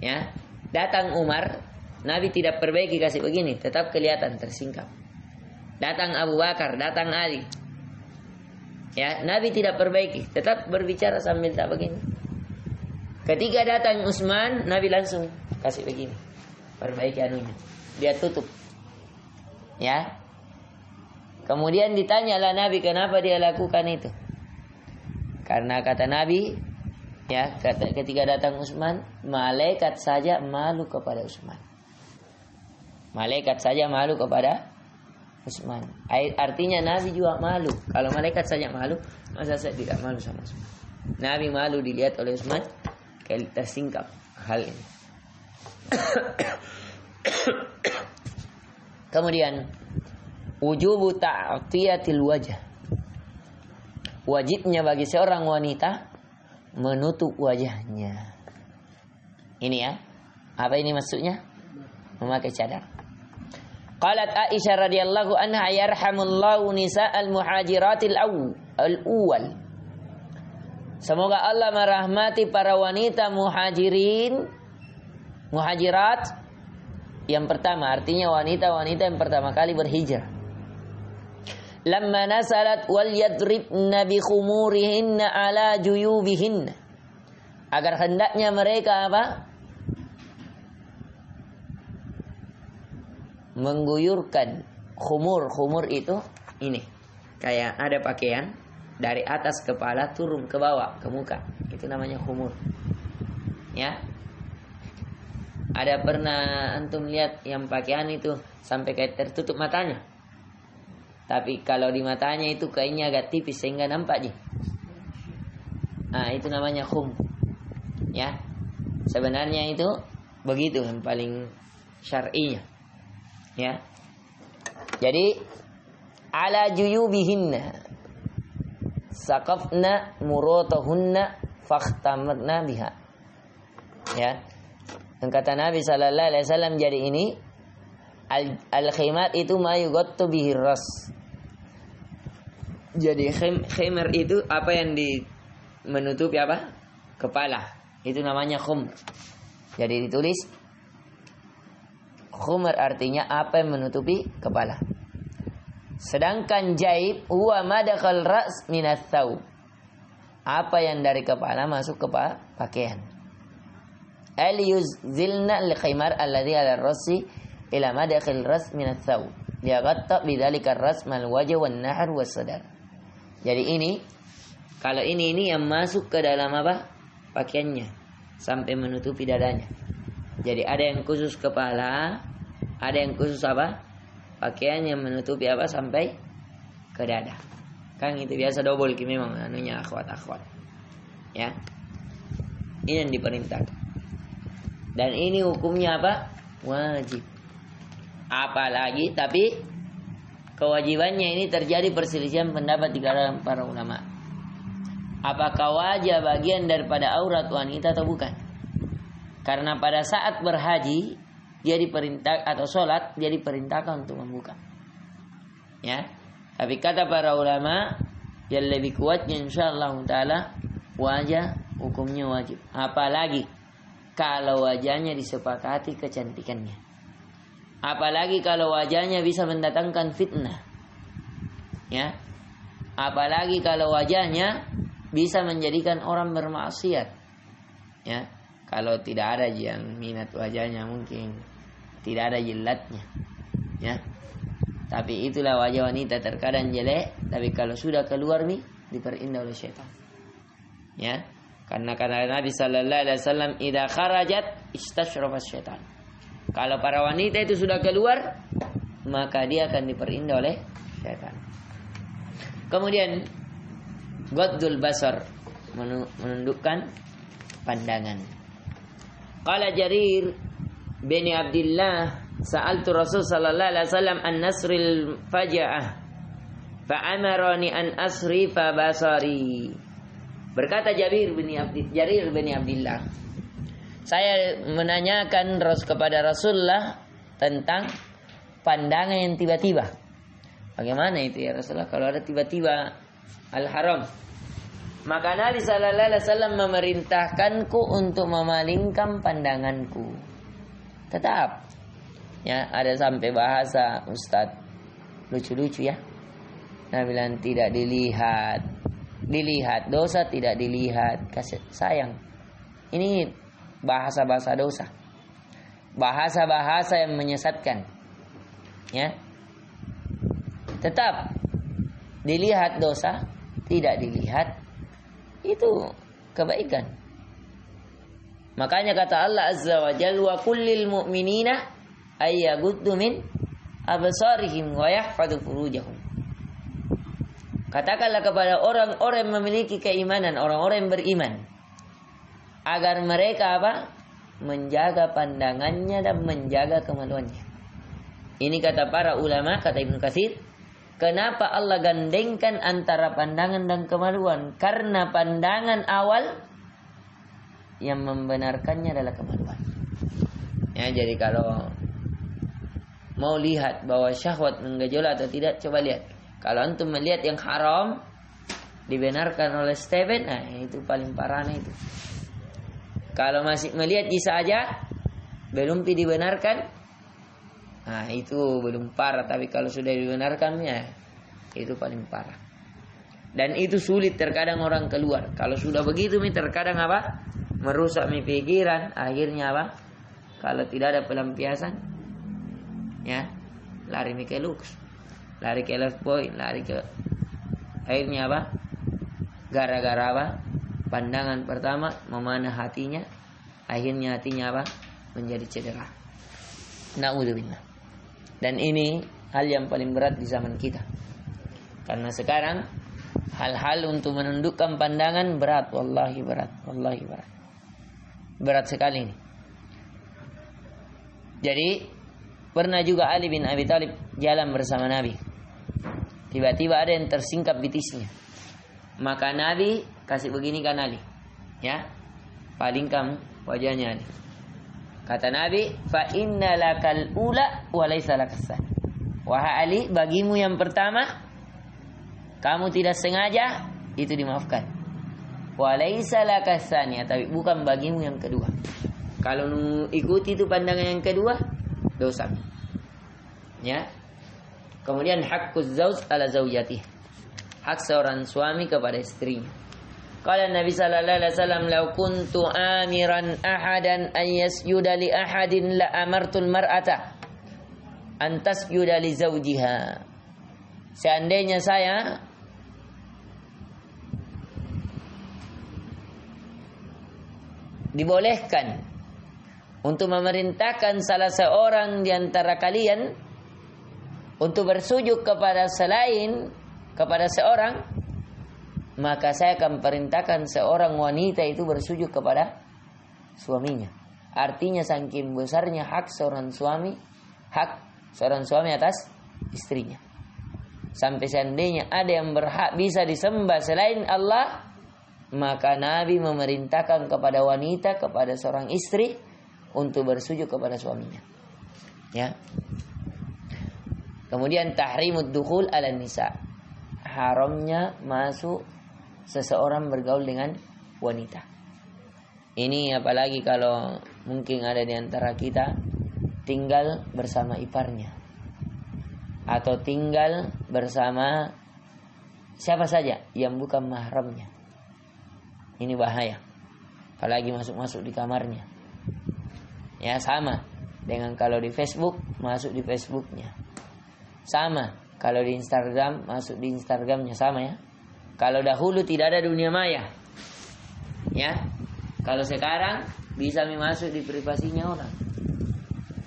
Ya, datang Umar, Nabi tidak perbaiki kasih begini, tetap kelihatan tersingkap. Datang Abu Bakar, datang Ali, ya Nabi tidak perbaiki, tetap berbicara sambil tak begini. Ketika datang Utsman, Nabi langsung kasih begini, perbaiki anunya, dia tutup. Ya. Kemudian ditanyalah Nabi kenapa dia lakukan itu. Karena kata Nabi, ya ketika datang Utsman, malaikat saja malu kepada Utsman. Malaikat saja malu kepada Utsman. Artinya Nabi juga malu. Kalau malaikat saja malu, masa saya tidak malu sama Utsman? Nabi malu dilihat oleh Utsman. Tersingkap hal ini. Kemudian wujubu ta'tiyatil wajah. Wajibnya bagi seorang wanita menutup wajahnya. Ini ya. Apa ini maksudnya? Memakai cadar. Qalat Aisyah radhiyallahu anha, yarhamullahu nisa'al muhajiratil awwal. Semoga Allah merahmati para wanita muhajirat yang pertama, artinya wanita-wanita yang pertama kali berhijrah. Lamma nasalat wal yadribna bi khumurihinna ala juyubihinna. Agar hendaknya mereka apa? Mengguyurkan khumur. Khumur itu ini, kayak ada pakaian dari atas kepala turun ke bawah ke muka, itu namanya khumur. Ya, ada pernah antum lihat yang pakaian itu sampai kayak tertutup matanya, tapi kalau di matanya itu kainnya agak tipis sehingga nampak aja. Nah, itu namanya khum. Ya, sebenarnya itu begitu yang paling syar'inya. Ya, jadi ala juyubihinna saqafna murotahunna fakhtamarna biha. Ya. Dan kata Nabi sallallahu alaihi wasallam, jadi ini al-khimar itu ma yughattu bihi ras. Jadi khimar itu apa yang menutupi apa? Kepala. Itu namanya khum. Jadi ditulis khumar artinya apa yang menutupi kepala. Sedangkan jaib huwa madakhal ra's minats thawb. Apa yang dari kepala masuk ke pakaian. Al yuzilna al-khimar alladhi 'ala ar-rasi ila madakhil ras minats thawb. Liyaghatta bidzalika ar-ras mal wajh wan nahr was sadar. Jadi ini kalau ini yang masuk ke dalam apa? Pakaiannya sampai menutupi dadanya. Jadi ada yang khusus kepala, ada yang khusus apa? Pakaian yang menutupi apa sampai ke dada. Kan itu biasa double ki memang anunya akhwat. Ya. Ini yang diperintahkan. Dan ini hukumnya apa? Wajib. Apalagi tapi kewajibannya ini terjadi perselisihan pendapat di kalangan para ulama. Apakah wajah bagian daripada aurat wanita atau bukan? Karena pada saat berhaji dia diperintah atau sholat dia diperintahkan untuk membuka. Ya. Tapi kata para ulama yang lebih kuatnya insyaallah taala wajah hukumnya wajib. Apalagi kalau wajahnya disepakati kecantikannya. Apalagi kalau wajahnya bisa mendatangkan fitnah. Ya. Apalagi kalau wajahnya bisa menjadikan orang bermaksiat. Ya. Kalau tidak ada yang minat wajahnya mungkin tidak ada jilatnya. Ya. Tapi itulah wajah wanita terkadang jelek, tapi kalau sudah keluar nih diperindah oleh syaitan. Ya. Karena kata Nabi sallallahu alaihi wasallam, "Idza kharajat istasyrafas syaitan." Kalau para wanita itu sudah keluar, maka dia akan diperindah oleh syaitan. Kemudian ghaddul basar, menundukkan pandangan. Qala Jarir bin Abdullah, sa'altu Rasul sallallahu alaihi wasallam an nasril faja'ah fa amarani an asrifa basari. Berkata Jarir bin Abdullah, saya menanyakan kepada Rasulullah tentang pandangan yang tiba-tiba. Bagaimana itu ya Rasulullah kalau ada tiba-tiba al-haram? Maka Nabi sallallahu alaihi wasallam memerintahkanku untuk memalingkan pandanganku. Tetap ya, ada sampai bahasa Ustaz lucu-lucu ya. Nah, bilang tidak dilihat dosa, tidak dilihat kasih sayang. Ini bahasa-bahasa dosa, bahasa-bahasa yang menyesatkan. Ya, tetap dilihat dosa, tidak dilihat itu kebaikan. Makanya kata Allah Azza wa Jalla, wa kullil mu'minina ayyaguddu min absarihim wa yahfadhu furujahum. Katakanlah kepada orang-orang yang memiliki keimanan, orang-orang yang beriman, agar mereka apa? Menjaga pandangannya dan menjaga kemaluannya. Ini kata para ulama, kata Ibnu Katsir, kenapa Allah gandengkan antara pandangan dan kemaluan? Karena pandangan awal yang membenarkannya adalah kemaluan. Ya, jadi kalau mau lihat bahwa syahwat menggejolak atau tidak, coba lihat. Kalau antum melihat yang haram dibenarkan oleh Stephen, nah itu paling parahnya itu. Kalau masih melihat bisa aja belum dibenarkan, nah itu belum parah. Tapi kalau sudah dibenarkan, ya itu paling parah. Dan itu sulit terkadang orang keluar. Kalau sudah begitu, terkadang apa? Merusak pikiran. Akhirnya apa? Kalau tidak ada pelampiasan, ya lari ke lux, lari ke left boy, lari ke, akhirnya apa? Gara-gara apa? Pandangan pertama memanah hatinya, akhirnya hatinya apa? Menjadi cedera. Na'udzubillah. Dan ini hal yang paling berat di zaman kita. Karena sekarang hal-hal untuk menundukkan pandangan berat, wallahi berat, wallahi berat. Berat sekali ini. Jadi pernah juga Ali bin Abi Thalib jalan bersama Nabi. Tiba-tiba ada yang tersingkap betisnya. Maka Nabi kasih begini kan Ali, ya, palingkan wajahnya Ali. Kata Nabi, fa inna lakal ula wa laisa lakas tsani. Wahai Ali, bagimu yang pertama, kamu tidak sengaja, itu dimaafkan. Wa laisa lakas tsani, tapi bukan bagimu yang kedua. Kalau ikuti itu pandangan yang kedua, dosa. Ya. Kemudian haqquz zauj ala zaujatih. Hak seorang suami kepada istrinya. Qala Nabi sallallahu alaihi wasallam, "Law kuntu amiran ahadan an yasjuda li ahadin la amartul mar'ata an tasjuda li zawjiha." Seandainya saya dibolehkan untuk memerintahkan salah seorang di antara kalian untuk bersujud kepada seorang, maka saya akan perintahkan seorang wanita itu bersujud kepada suaminya. Artinya saking besarnya hak seorang suami atas istrinya. Sampai seandainya ada yang berhak bisa disembah selain Allah, maka Nabi memerintahkan kepada wanita, kepada seorang istri untuk bersujud kepada suaminya. Ya. Kemudian tahrimud dukhul ala nisa. Haramnya masuk seseorang bergaul dengan wanita. Ini apalagi kalau mungkin ada di antara kita tinggal bersama iparnya, atau tinggal bersama siapa saja yang bukan mahramnya. Ini bahaya. Apalagi masuk-masuk di kamarnya. Ya, sama dengan kalau di Facebook, masuk di Facebooknya. Sama kalau di Instagram, masuk di Instagramnya, sama ya. Kalau dahulu tidak ada dunia maya, ya. Kalau sekarang bisa masuk di privasinya orang.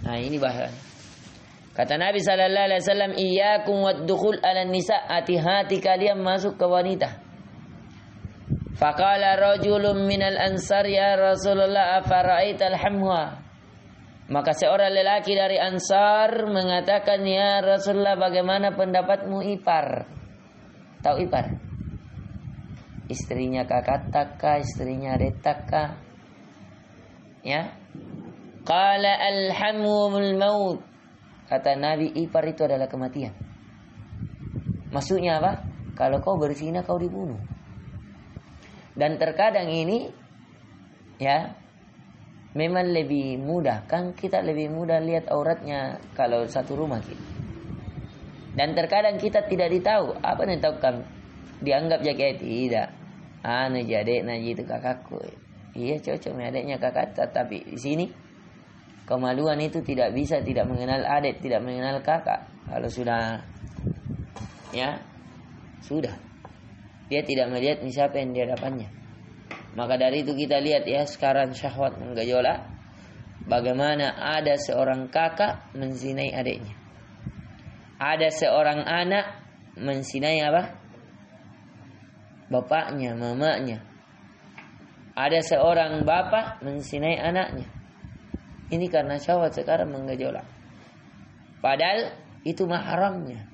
Nah, ini bahaya. Kata Nabi sallallahu alaihi wasallam, "Iyyakum wad-dukhul 'alan nisa." Hati-hati kalian masuk ke wanita. Faqala rajulun minal ansar, "Ya Rasulullah, afara'aital hamwa?" Maka seorang lelaki dari Ansar mengatakan, "Ya Rasulullah, bagaimana pendapatmu ipar?" Tahu ipar? Istrinya kakak taka, istrinya adik taka. Ya. Qala alhamul maut. Kata Nabi, ipar itu adalah kematian. Maksudnya apa? Kalau kau berzina, kau dibunuh. Dan terkadang ini, ya, memang lebih mudah. Kan kita lebih mudah lihat auratnya kalau satu rumah kita. Dan terkadang kita tidak ditahu. Apa yang tahu kami? Dianggap jaket tidak. Jadi Naji itu kakakku. Iya, cocok adiknya kakak. Tapi di sini kemaluan itu tidak bisa, tidak mengenal adik, tidak mengenal kakak. Kalau sudah, ya, sudah. Dia tidak melihat siapa yang di hadapannya. Maka dari itu kita lihat ya, sekarang syahwat menggejolak. Bagaimana ada seorang kakak menzinai adiknya. Ada seorang anak menzinai apa? Bapaknya, mamanya. Ada seorang bapak menzinai anaknya. Ini karena syahwat sekarang menggejolak. Padahal itu mahramnya.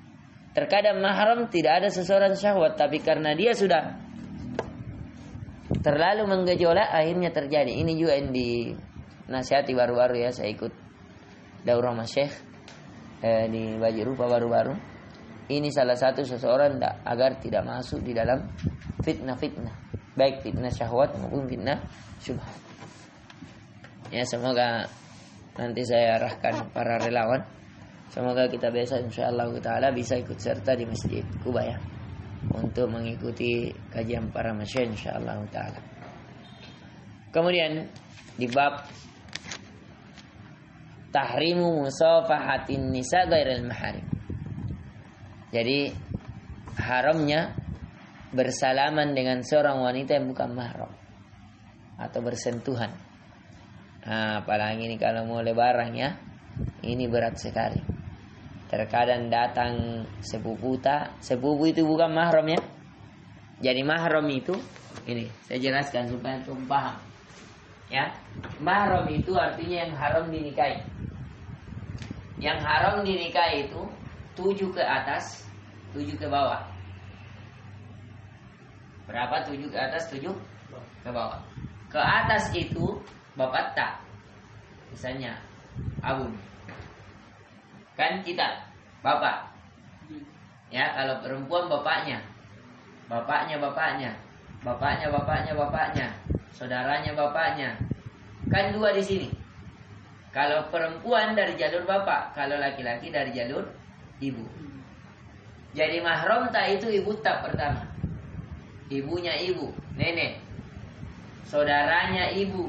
Terkadang mahram tidak ada seseorang syahwat, tapi karena dia sudah terlalu menggejolak, akhirnya terjadi. Ini juga yang dinasihati baru-baru ya, saya ikut daurah masyayikh di Baji Rupa baru-baru. Ini salah satu seseorang agar tidak masuk di dalam fitnah-fitnah, baik fitnah syahwat maupun fitnah syubhat. Ya, semoga nanti saya arahkan para relawan. Semoga kita besok insyaallah taala bisa ikut serta di Masjid Kuba ya, untuk mengikuti kajian para masyayikh insyaallah taala. Kemudian di bab tahrimu musafahatin nisa ghairil maharim. Jadi haramnya bersalaman dengan seorang wanita yang bukan mahram atau bersentuhan. Nah, apalagi ini kalau mau lebaran ya, ini berat sekali. Terkadang datang sepupu itu bukan mahram ya. Jadi mahram itu, ini saya jelaskan supaya antum paham. Ya, mahram itu artinya yang haram dinikahi. Yang haram dinikahi itu 7 ke atas, 7 ke bawah. Berapa 7 ke atas, 7 ke bawah? Ke atas itu bapak tak. Misalnya abun. Kan kita bapak. Ya, kalau perempuan bapaknya. Bapaknya bapaknya. Bapaknya bapaknya bapaknya. Saudaranya bapaknya. Kan dua di sini. Kalau perempuan dari jalur bapak, kalau laki-laki dari jalur ibu. Jadi mahram tak itu ibu tak pertama. Ibunya ibu, nenek. Saudaranya ibu,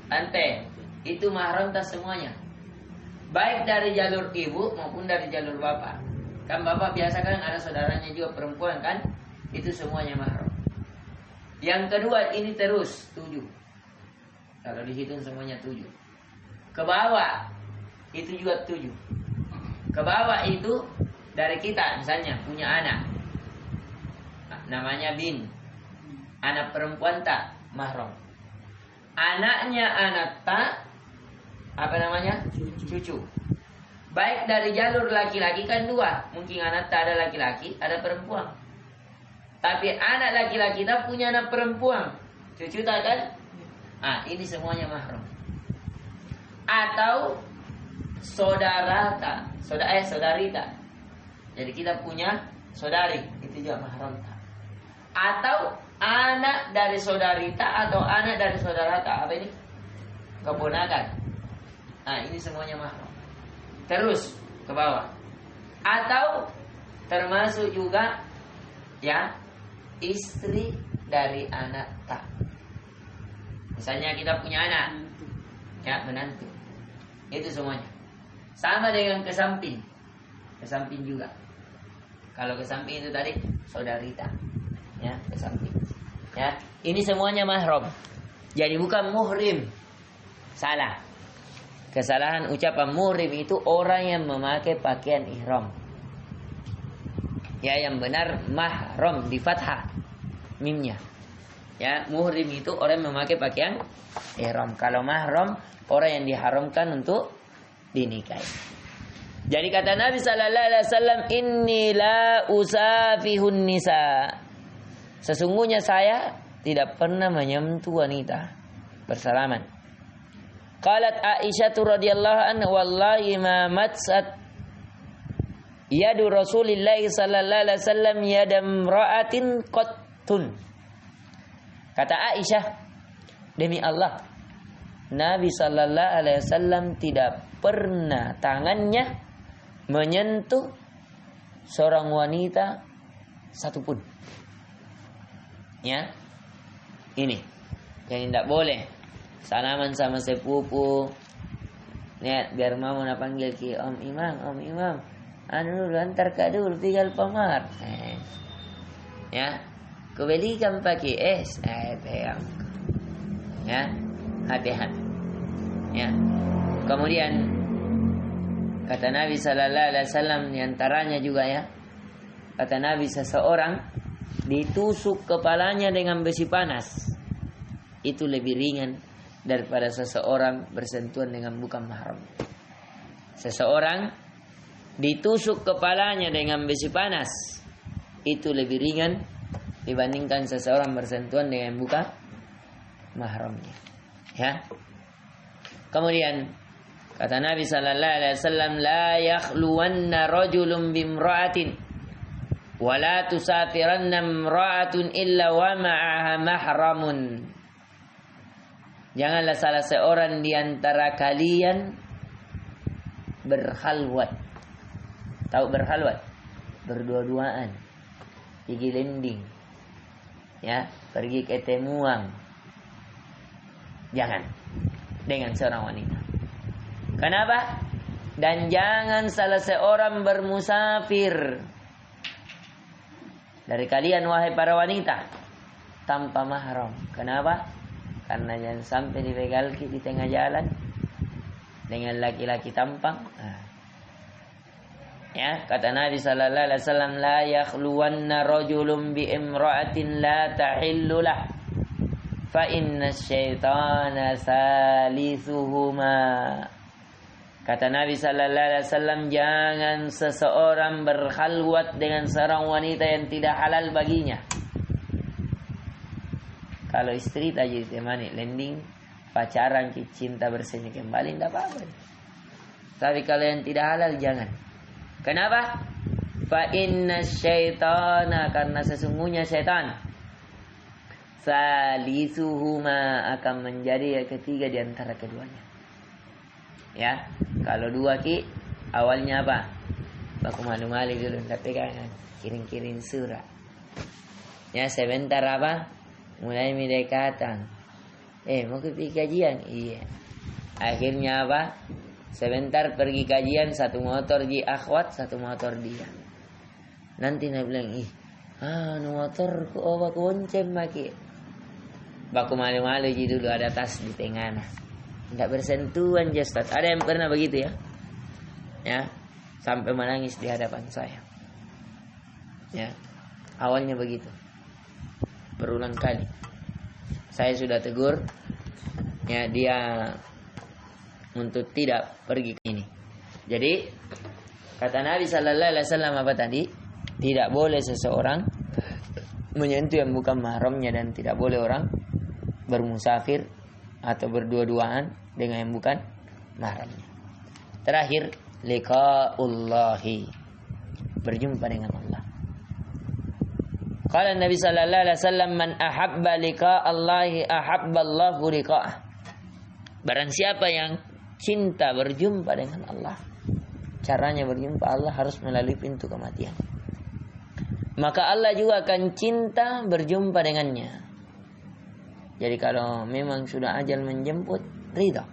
tante. Itu mahram tak semuanya. Baik dari jalur ibu maupun dari jalur bapak. Kan bapak biasa kan ada saudaranya juga perempuan kan? Itu semuanya mahram. Yang kedua ini terus 7. Kalau dihitung semuanya 7. Ke bawah itu juga 7. Ke bawah itu dari kita misalnya punya anak. Namanya bin. Anak perempuan tak mahram. Anaknya anak tak apa namanya? Cucu. Baik dari jalur laki-laki kan 2. Mungkin anak tak ada laki-laki, ada perempuan. Tapi anak laki-laki tak punya anak perempuan. Cucu tak kan? Ini semuanya mahram. Atau saudara tak, saudari tak. Jadi kita punya saudari, itu juga mahram tak. Atau anak dari saudari tak atau anak dari saudara tak. Apa ini? Keponakan. Ini semuanya mahram. Terus ke bawah. Atau termasuk juga ya istri dari anak tak. Misalnya kita punya anak, ya menantu. Itu semuanya. Sama dengan ke samping. Ke samping juga. Kalau ke samping itu tadi saudarita. Ya, ke samping. Ya, ini semuanya mahram. Jadi bukan muhrim. Salah. Kesalahan ucapan muhrim itu orang yang memakai pakaian ihram. Ya, yang benar mahram di fathah mimnya. Ya, muhrim itu orang yang memakai pakaian ihram. Kalau mahram orang yang diharamkan untuk dinikahi. Jadi kata Nabi sallallahu alaihi wasallam, "Inni la usafihun nisa." Sesungguhnya saya tidak pernah menyentuh wanita bersalaman. Qalat Aisyah radhiyallahu anha, "Wallahi ma matsat yadu Rasulillah sallallahu alaihi wasallam yadam ra'atin qattun." Kata Aisyah, demi Allah, Nabi sallallahu alaihi wasallam tidak pernah tangannya menyentuh seorang wanita satupun. Ya. Ini yang tidak boleh salaman sama sepupu. Ya, biar mau nak panggil ki Om Imam. Anu dulu antar ka dulu tinggal pamar. Ya. Kebelikan pakai es. Ya. Hati-hati. Ya. Kemudian kata Nabi sallallahu alaihi wasallam di antaranya juga ya. Kata Nabi seseorang ditusuk kepalanya dengan besi panas itu lebih ringan daripada seseorang bersentuhan dengan bukan mahram. Seseorang ditusuk kepalanya dengan besi panas itu lebih ringan dibandingkan seseorang bersentuhan dengan bukan mahramnya. Ya. Kemudian kata Nabi sallallahu alaihi wasallam, la yakhluwanna rajulun bimra'atin wa la tusafiranna imra'atun illa wa ma'aha mahramun. Janganlah salah seorang di antara kalian berkhalwat. Tahu berkhalwat? Berdua-duaan. Pergi landing. Ya, pergi ketemuan. Jangan dengan seorang wanita. Kenapa? Dan jangan salah seorang bermusafir dari kalian wahai para wanita tanpa mahram. Kenapa? Karena jangan sampai dibegal di tengah jalan dengan laki-laki tampang. Ya, kata Nabi sallallahu alaihi wasallam, la yakhluwanna rajulun bi imra'atin la tahillu lah. Fa inna syaitana salisuhuma. Kata Nabi sallallahu alaihi wasallam, jangan seseorang berkhalwat dengan seorang wanita yang tidak halal baginya. Kalau istri tadi ditemani landing, pacaran, cinta bersemi kembali, tidak apa-apa. Tapi kalau yang tidak halal jangan. Kenapa? Fa inna syaitana, karena sesungguhnya syaitan salisuhuma, akan menjadi yang ketiga di antara keduanya. Ya, kalau dua awalnya apa? Baku malu-malu dulu, tidak pegangan, kirim-kirim surat. Ya, sebentar apa? Mulai mendekatan. Mau pergi kajian? Iya. Akhirnya apa? Sebentar pergi kajian, satu motor di akhwat, satu motor dia. Nanti dia bilang, motor baku oncem maki. Baku malu-malu dulu, ada tas di tengah. Tidak bersentuhan jasad. Ada yang pernah begitu ya? Ya, sampai menangis di hadapan saya. Ya, awalnya begitu. Berulang kali. Saya sudah tegur ya dia untuk tidak pergi ke ini. Jadi kata Nabi sallallahu alaihi wasallam apa tadi? Tidak boleh seseorang menyentuh yang bukan mahramnya, dan tidak boleh orang bermusafir atau berdua-duaan dengan yang bukan mahramnya. Terakhir, liqa'ullahi, berjumpa dengan Allah. Qala Nabi sallallahu alaihi wasallam, man ahabba liqa'allahi ahabballahu liqa'ah. Barang siapa yang cinta berjumpa dengan Allah, caranya berjumpa Allah harus melalui pintu kematian. Maka Allah juga akan cinta berjumpa dengannya. Jadi kalau memang sudah ajal menjemput, ridha.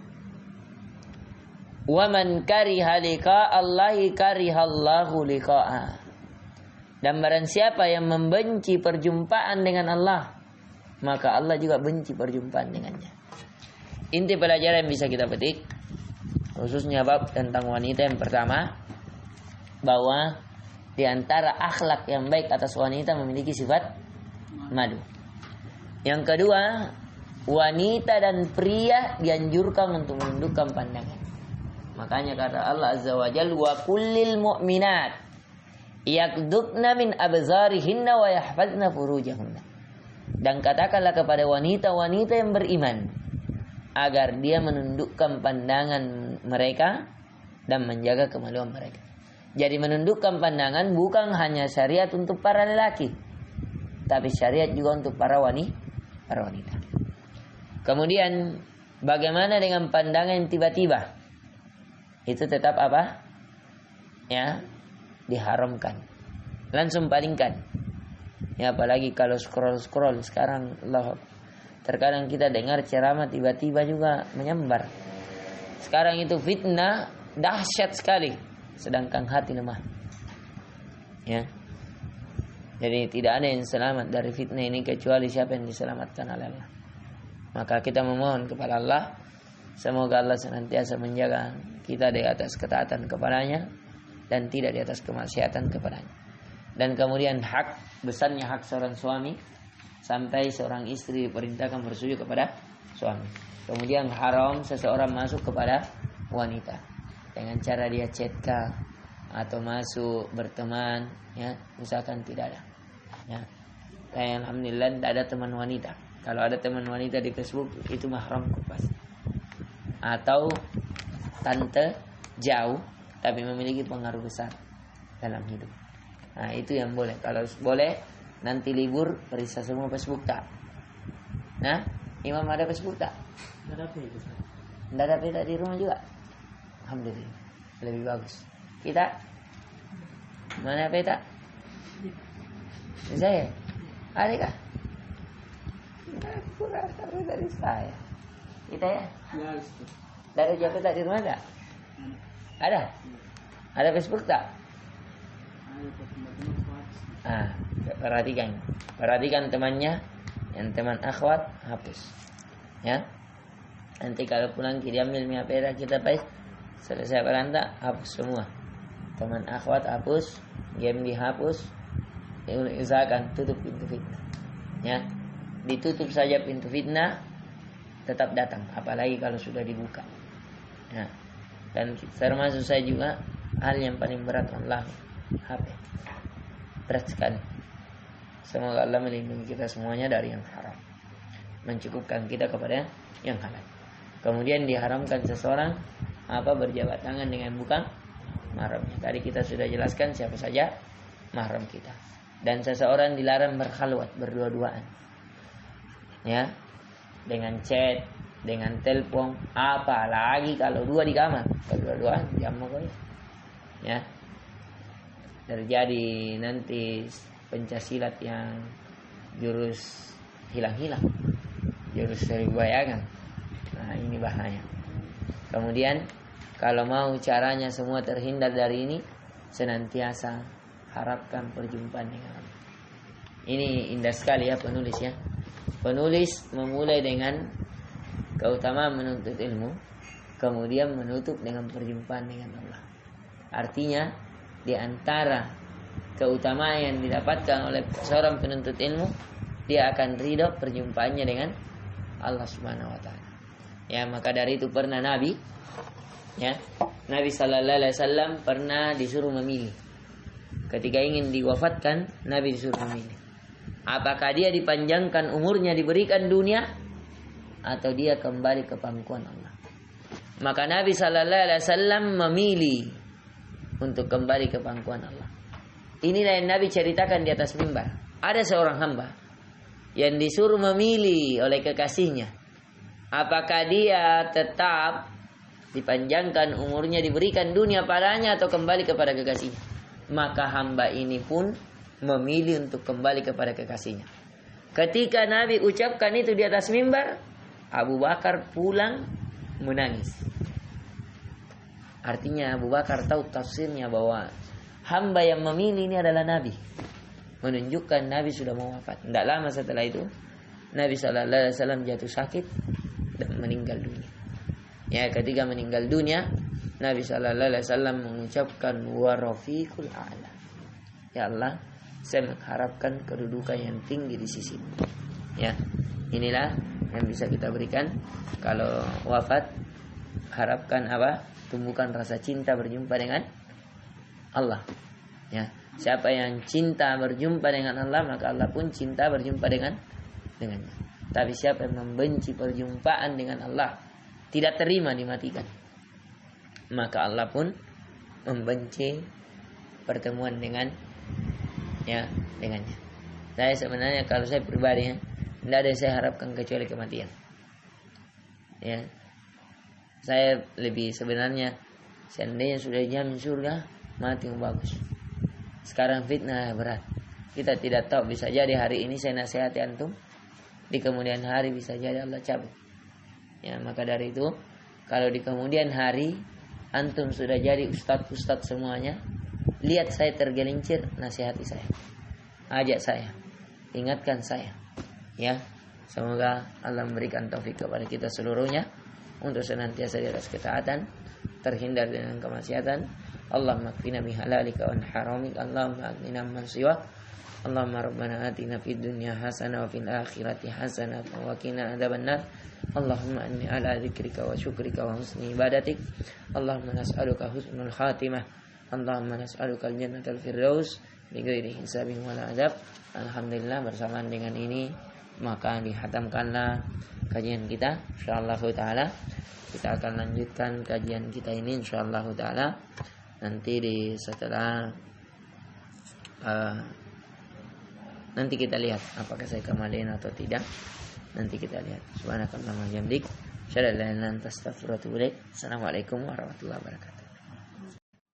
Wa man kariha liqa'allahi karihallahu liqa'ah. Dan barang siapa yang membenci perjumpaan dengan Allah, maka Allah juga benci perjumpaan dengannya. Inti pelajaran yang bisa kita petik, khususnya bab tentang wanita, yang pertama, bahwa di antara akhlak yang baik atas wanita memiliki sifat madu. Yang kedua, wanita dan pria dianjurkan untuk menundukkan pandangan. Makanya kata Allah Azza wa Jalla, wa kullil mu'minat yaqdudna min abzarihinna wa yahfazna furujahunna. Dan katakanlah kepada wanita-wanita yang beriman agar dia menundukkan pandangan mereka dan menjaga kemaluan mereka. Jadi menundukkan pandangan bukan hanya syariat untuk para lelaki, tapi syariat juga untuk para wanita. Kemudian bagaimana dengan pandangan yang tiba-tiba? Itu tetap apa? Ya, diharamkan. Langsung palingkan. Ya, apalagi kalau scroll sekarang, Allah, terkadang kita dengar ceramah tiba-tiba juga menyambar. Sekarang itu fitnah dahsyat sekali, sedangkan hati lemah. Ya. Jadi tidak ada yang selamat dari fitnah ini kecuali siapa yang diselamatkan oleh Allah. Maka kita memohon kepada Allah, semoga Allah senantiasa menjaga kita di atas ketaatan kepadanya dan tidak di atas kemaksiatan kepadanya. Dan kemudian besarnya hak seorang suami, sampai seorang istri diperintahkan bersujud kepada suami. Kemudian haram seseorang masuk kepada wanita dengan cara dia chat atau masuk berteman, ya, misalkan tidak ada. Ya. Dan alhamdulillah tidak ada teman wanita. Kalau ada teman wanita di Facebook itu mahram pasti. Atau tante jauh tapi memiliki pengaruh besar dalam hidup. Nah, itu yang boleh. Kalau boleh nanti libur periksa semua Facebook tak. Nah, Imam ada Facebook tak? Tidak ada peta di rumah juga. Alhamdulillah, lebih bagus. Kita mana peta? Saya ada kah? Kurang dari saya. Kita ya? Dari siapa tak di rumah tak? Ada? Ada Facebook tak? Perhatikan temannya, yang teman akhwat hapus. Ya. Nanti kalau pulang kita ambil peta kita paste, selesai berantak hapus semua. Teman akhwat hapus, game dihapus. Usahakan tutup pintu fitnah. Ya. Ditutup saja pintu fitnah, tetap datang, apalagi kalau sudah dibuka. Ya. Dan termasuk saya juga hal yang paling berat online HP. Berat sekali. Semoga Allah melindungi kita semuanya dari yang haram, mencukupkan kita kepada yang halal. Kemudian diharamkan seseorang berjabat tangan dengan bukan mahramnya. Tadi kita sudah jelaskan siapa saja mahram kita. Dan seseorang dilarang berkhalwat, berdua-duaan. Ya. Dengan chat, dengan telepon, apalagi kalau dua di kamar, berdua-duaan jamak ya. Terjadi nanti pencaksilat yang jurus hilang-hilang, jurus seribu bayangan. Nah, ini bahaya. Kemudian kalau mau caranya semua terhindar dari ini, senantiasa harapkan perjumpaan dengan Allah. Ini indah sekali ya penulis ya. Penulis memulai dengan keutamaan menuntut ilmu, kemudian menutup dengan perjumpaan dengan Allah. Artinya di antara keutamaan yang didapatkan oleh seorang penuntut ilmu, dia akan ridho perjumpaannya dengan Allah Subhanahu wa taala. Ya, maka dari itu pernah Nabi sallallahu alaihi wasallam pernah disuruh memilih. Ketika ingin diwafatkan, Nabi disuruh memilih. Apakah dia dipanjangkan umurnya, diberikan dunia, atau dia kembali ke pangkuan Allah. Maka Nabi sallallahu alaihi wasallam memilih untuk kembali ke pangkuan Allah. Inilah yang Nabi ceritakan di atas mimbar. Ada seorang hamba yang disuruh memilih oleh kekasihnya, apakah dia tetap dipanjangkan umurnya, diberikan dunia padanya, atau kembali kepada kekasihnya. Maka hamba ini pun memilih untuk kembali kepada kekasihnya. Ketika Nabi ucapkan itu di atas mimbar, Abu Bakar pulang menangis. Artinya Abu Bakar tahu tafsirnya bahwa hamba yang memilih ini adalah Nabi, menunjukkan Nabi sudah mau wafat. Tidak lama setelah itu Nabi sallallahu alaihi wasallam jatuh sakit dan meninggal dunia. Ya, ketika meninggal dunia, Nabi sallallahu alaihi wasallam mengucapkan wa rafiqul a'la. Ya Allah, saya mengharapkan kedudukan yang tinggi di sisimu. Ya, inilah yang bisa kita berikan kalau wafat. Harapkan tumbuhkan rasa cinta berjumpa dengan Allah. Ya, siapa yang cinta berjumpa dengan Allah, maka Allah pun cinta berjumpa dengannya. Tapi siapa yang membenci perjumpaan dengan Allah, tidak terima dimatikan, maka Allah pun membenci pertemuan dengannya. Saya sebenarnya kalau saya pribadi tidak ada yang saya harapkan kecuali kematian. Ya, saya lebih sebenarnya seandainya sudah jamin surga, mati yang bagus. Sekarang fitnah berat. Kita tidak tahu, bisa jadi hari ini saya nasihati antum, di kemudian hari bisa jadi Allah cabut. Ya, maka dari itu kalau di kemudian hari antum sudah jadi ustadz semuanya, lihat saya tergelincir, nasihati saya, ajak saya, ingatkan saya. Ya, semoga Allah memberikan taufik kepada kita seluruhnya untuk senantiasa di atas ketaatan, terhindar dengan kemaksiatan. Allahumma kfina bihalalika wa haramik, Allahumma aghnina amman siwak. Allahumma rabbana atina fid dunya hasanah wa fil akhirati hasanah wa qina adzabannar. Allahumma inni ala dzikrika wa syukrika wa husni ibadatik. Allahumma nas'aluka husnul khatimah. Allahumma nas'aluka al-jannatal firdaus bighairi hisabin wala adab. Alhamdulillah, bersamaan dengan ini maka dihatamkanlah kajian kita. Insyaallah taala kita akan lanjutkan kajian kita ini insyaallah taala nanti di setelah nanti kita lihat apakah saya kembaliin atau tidak. Nanti kita lihat. Subhanakallahumma wa bihamdik, asyhadu an la ilaha illa anta, astaghfiruka wa atubu ilaik. Assalamualaikum warahmatullahi wabarakatuh.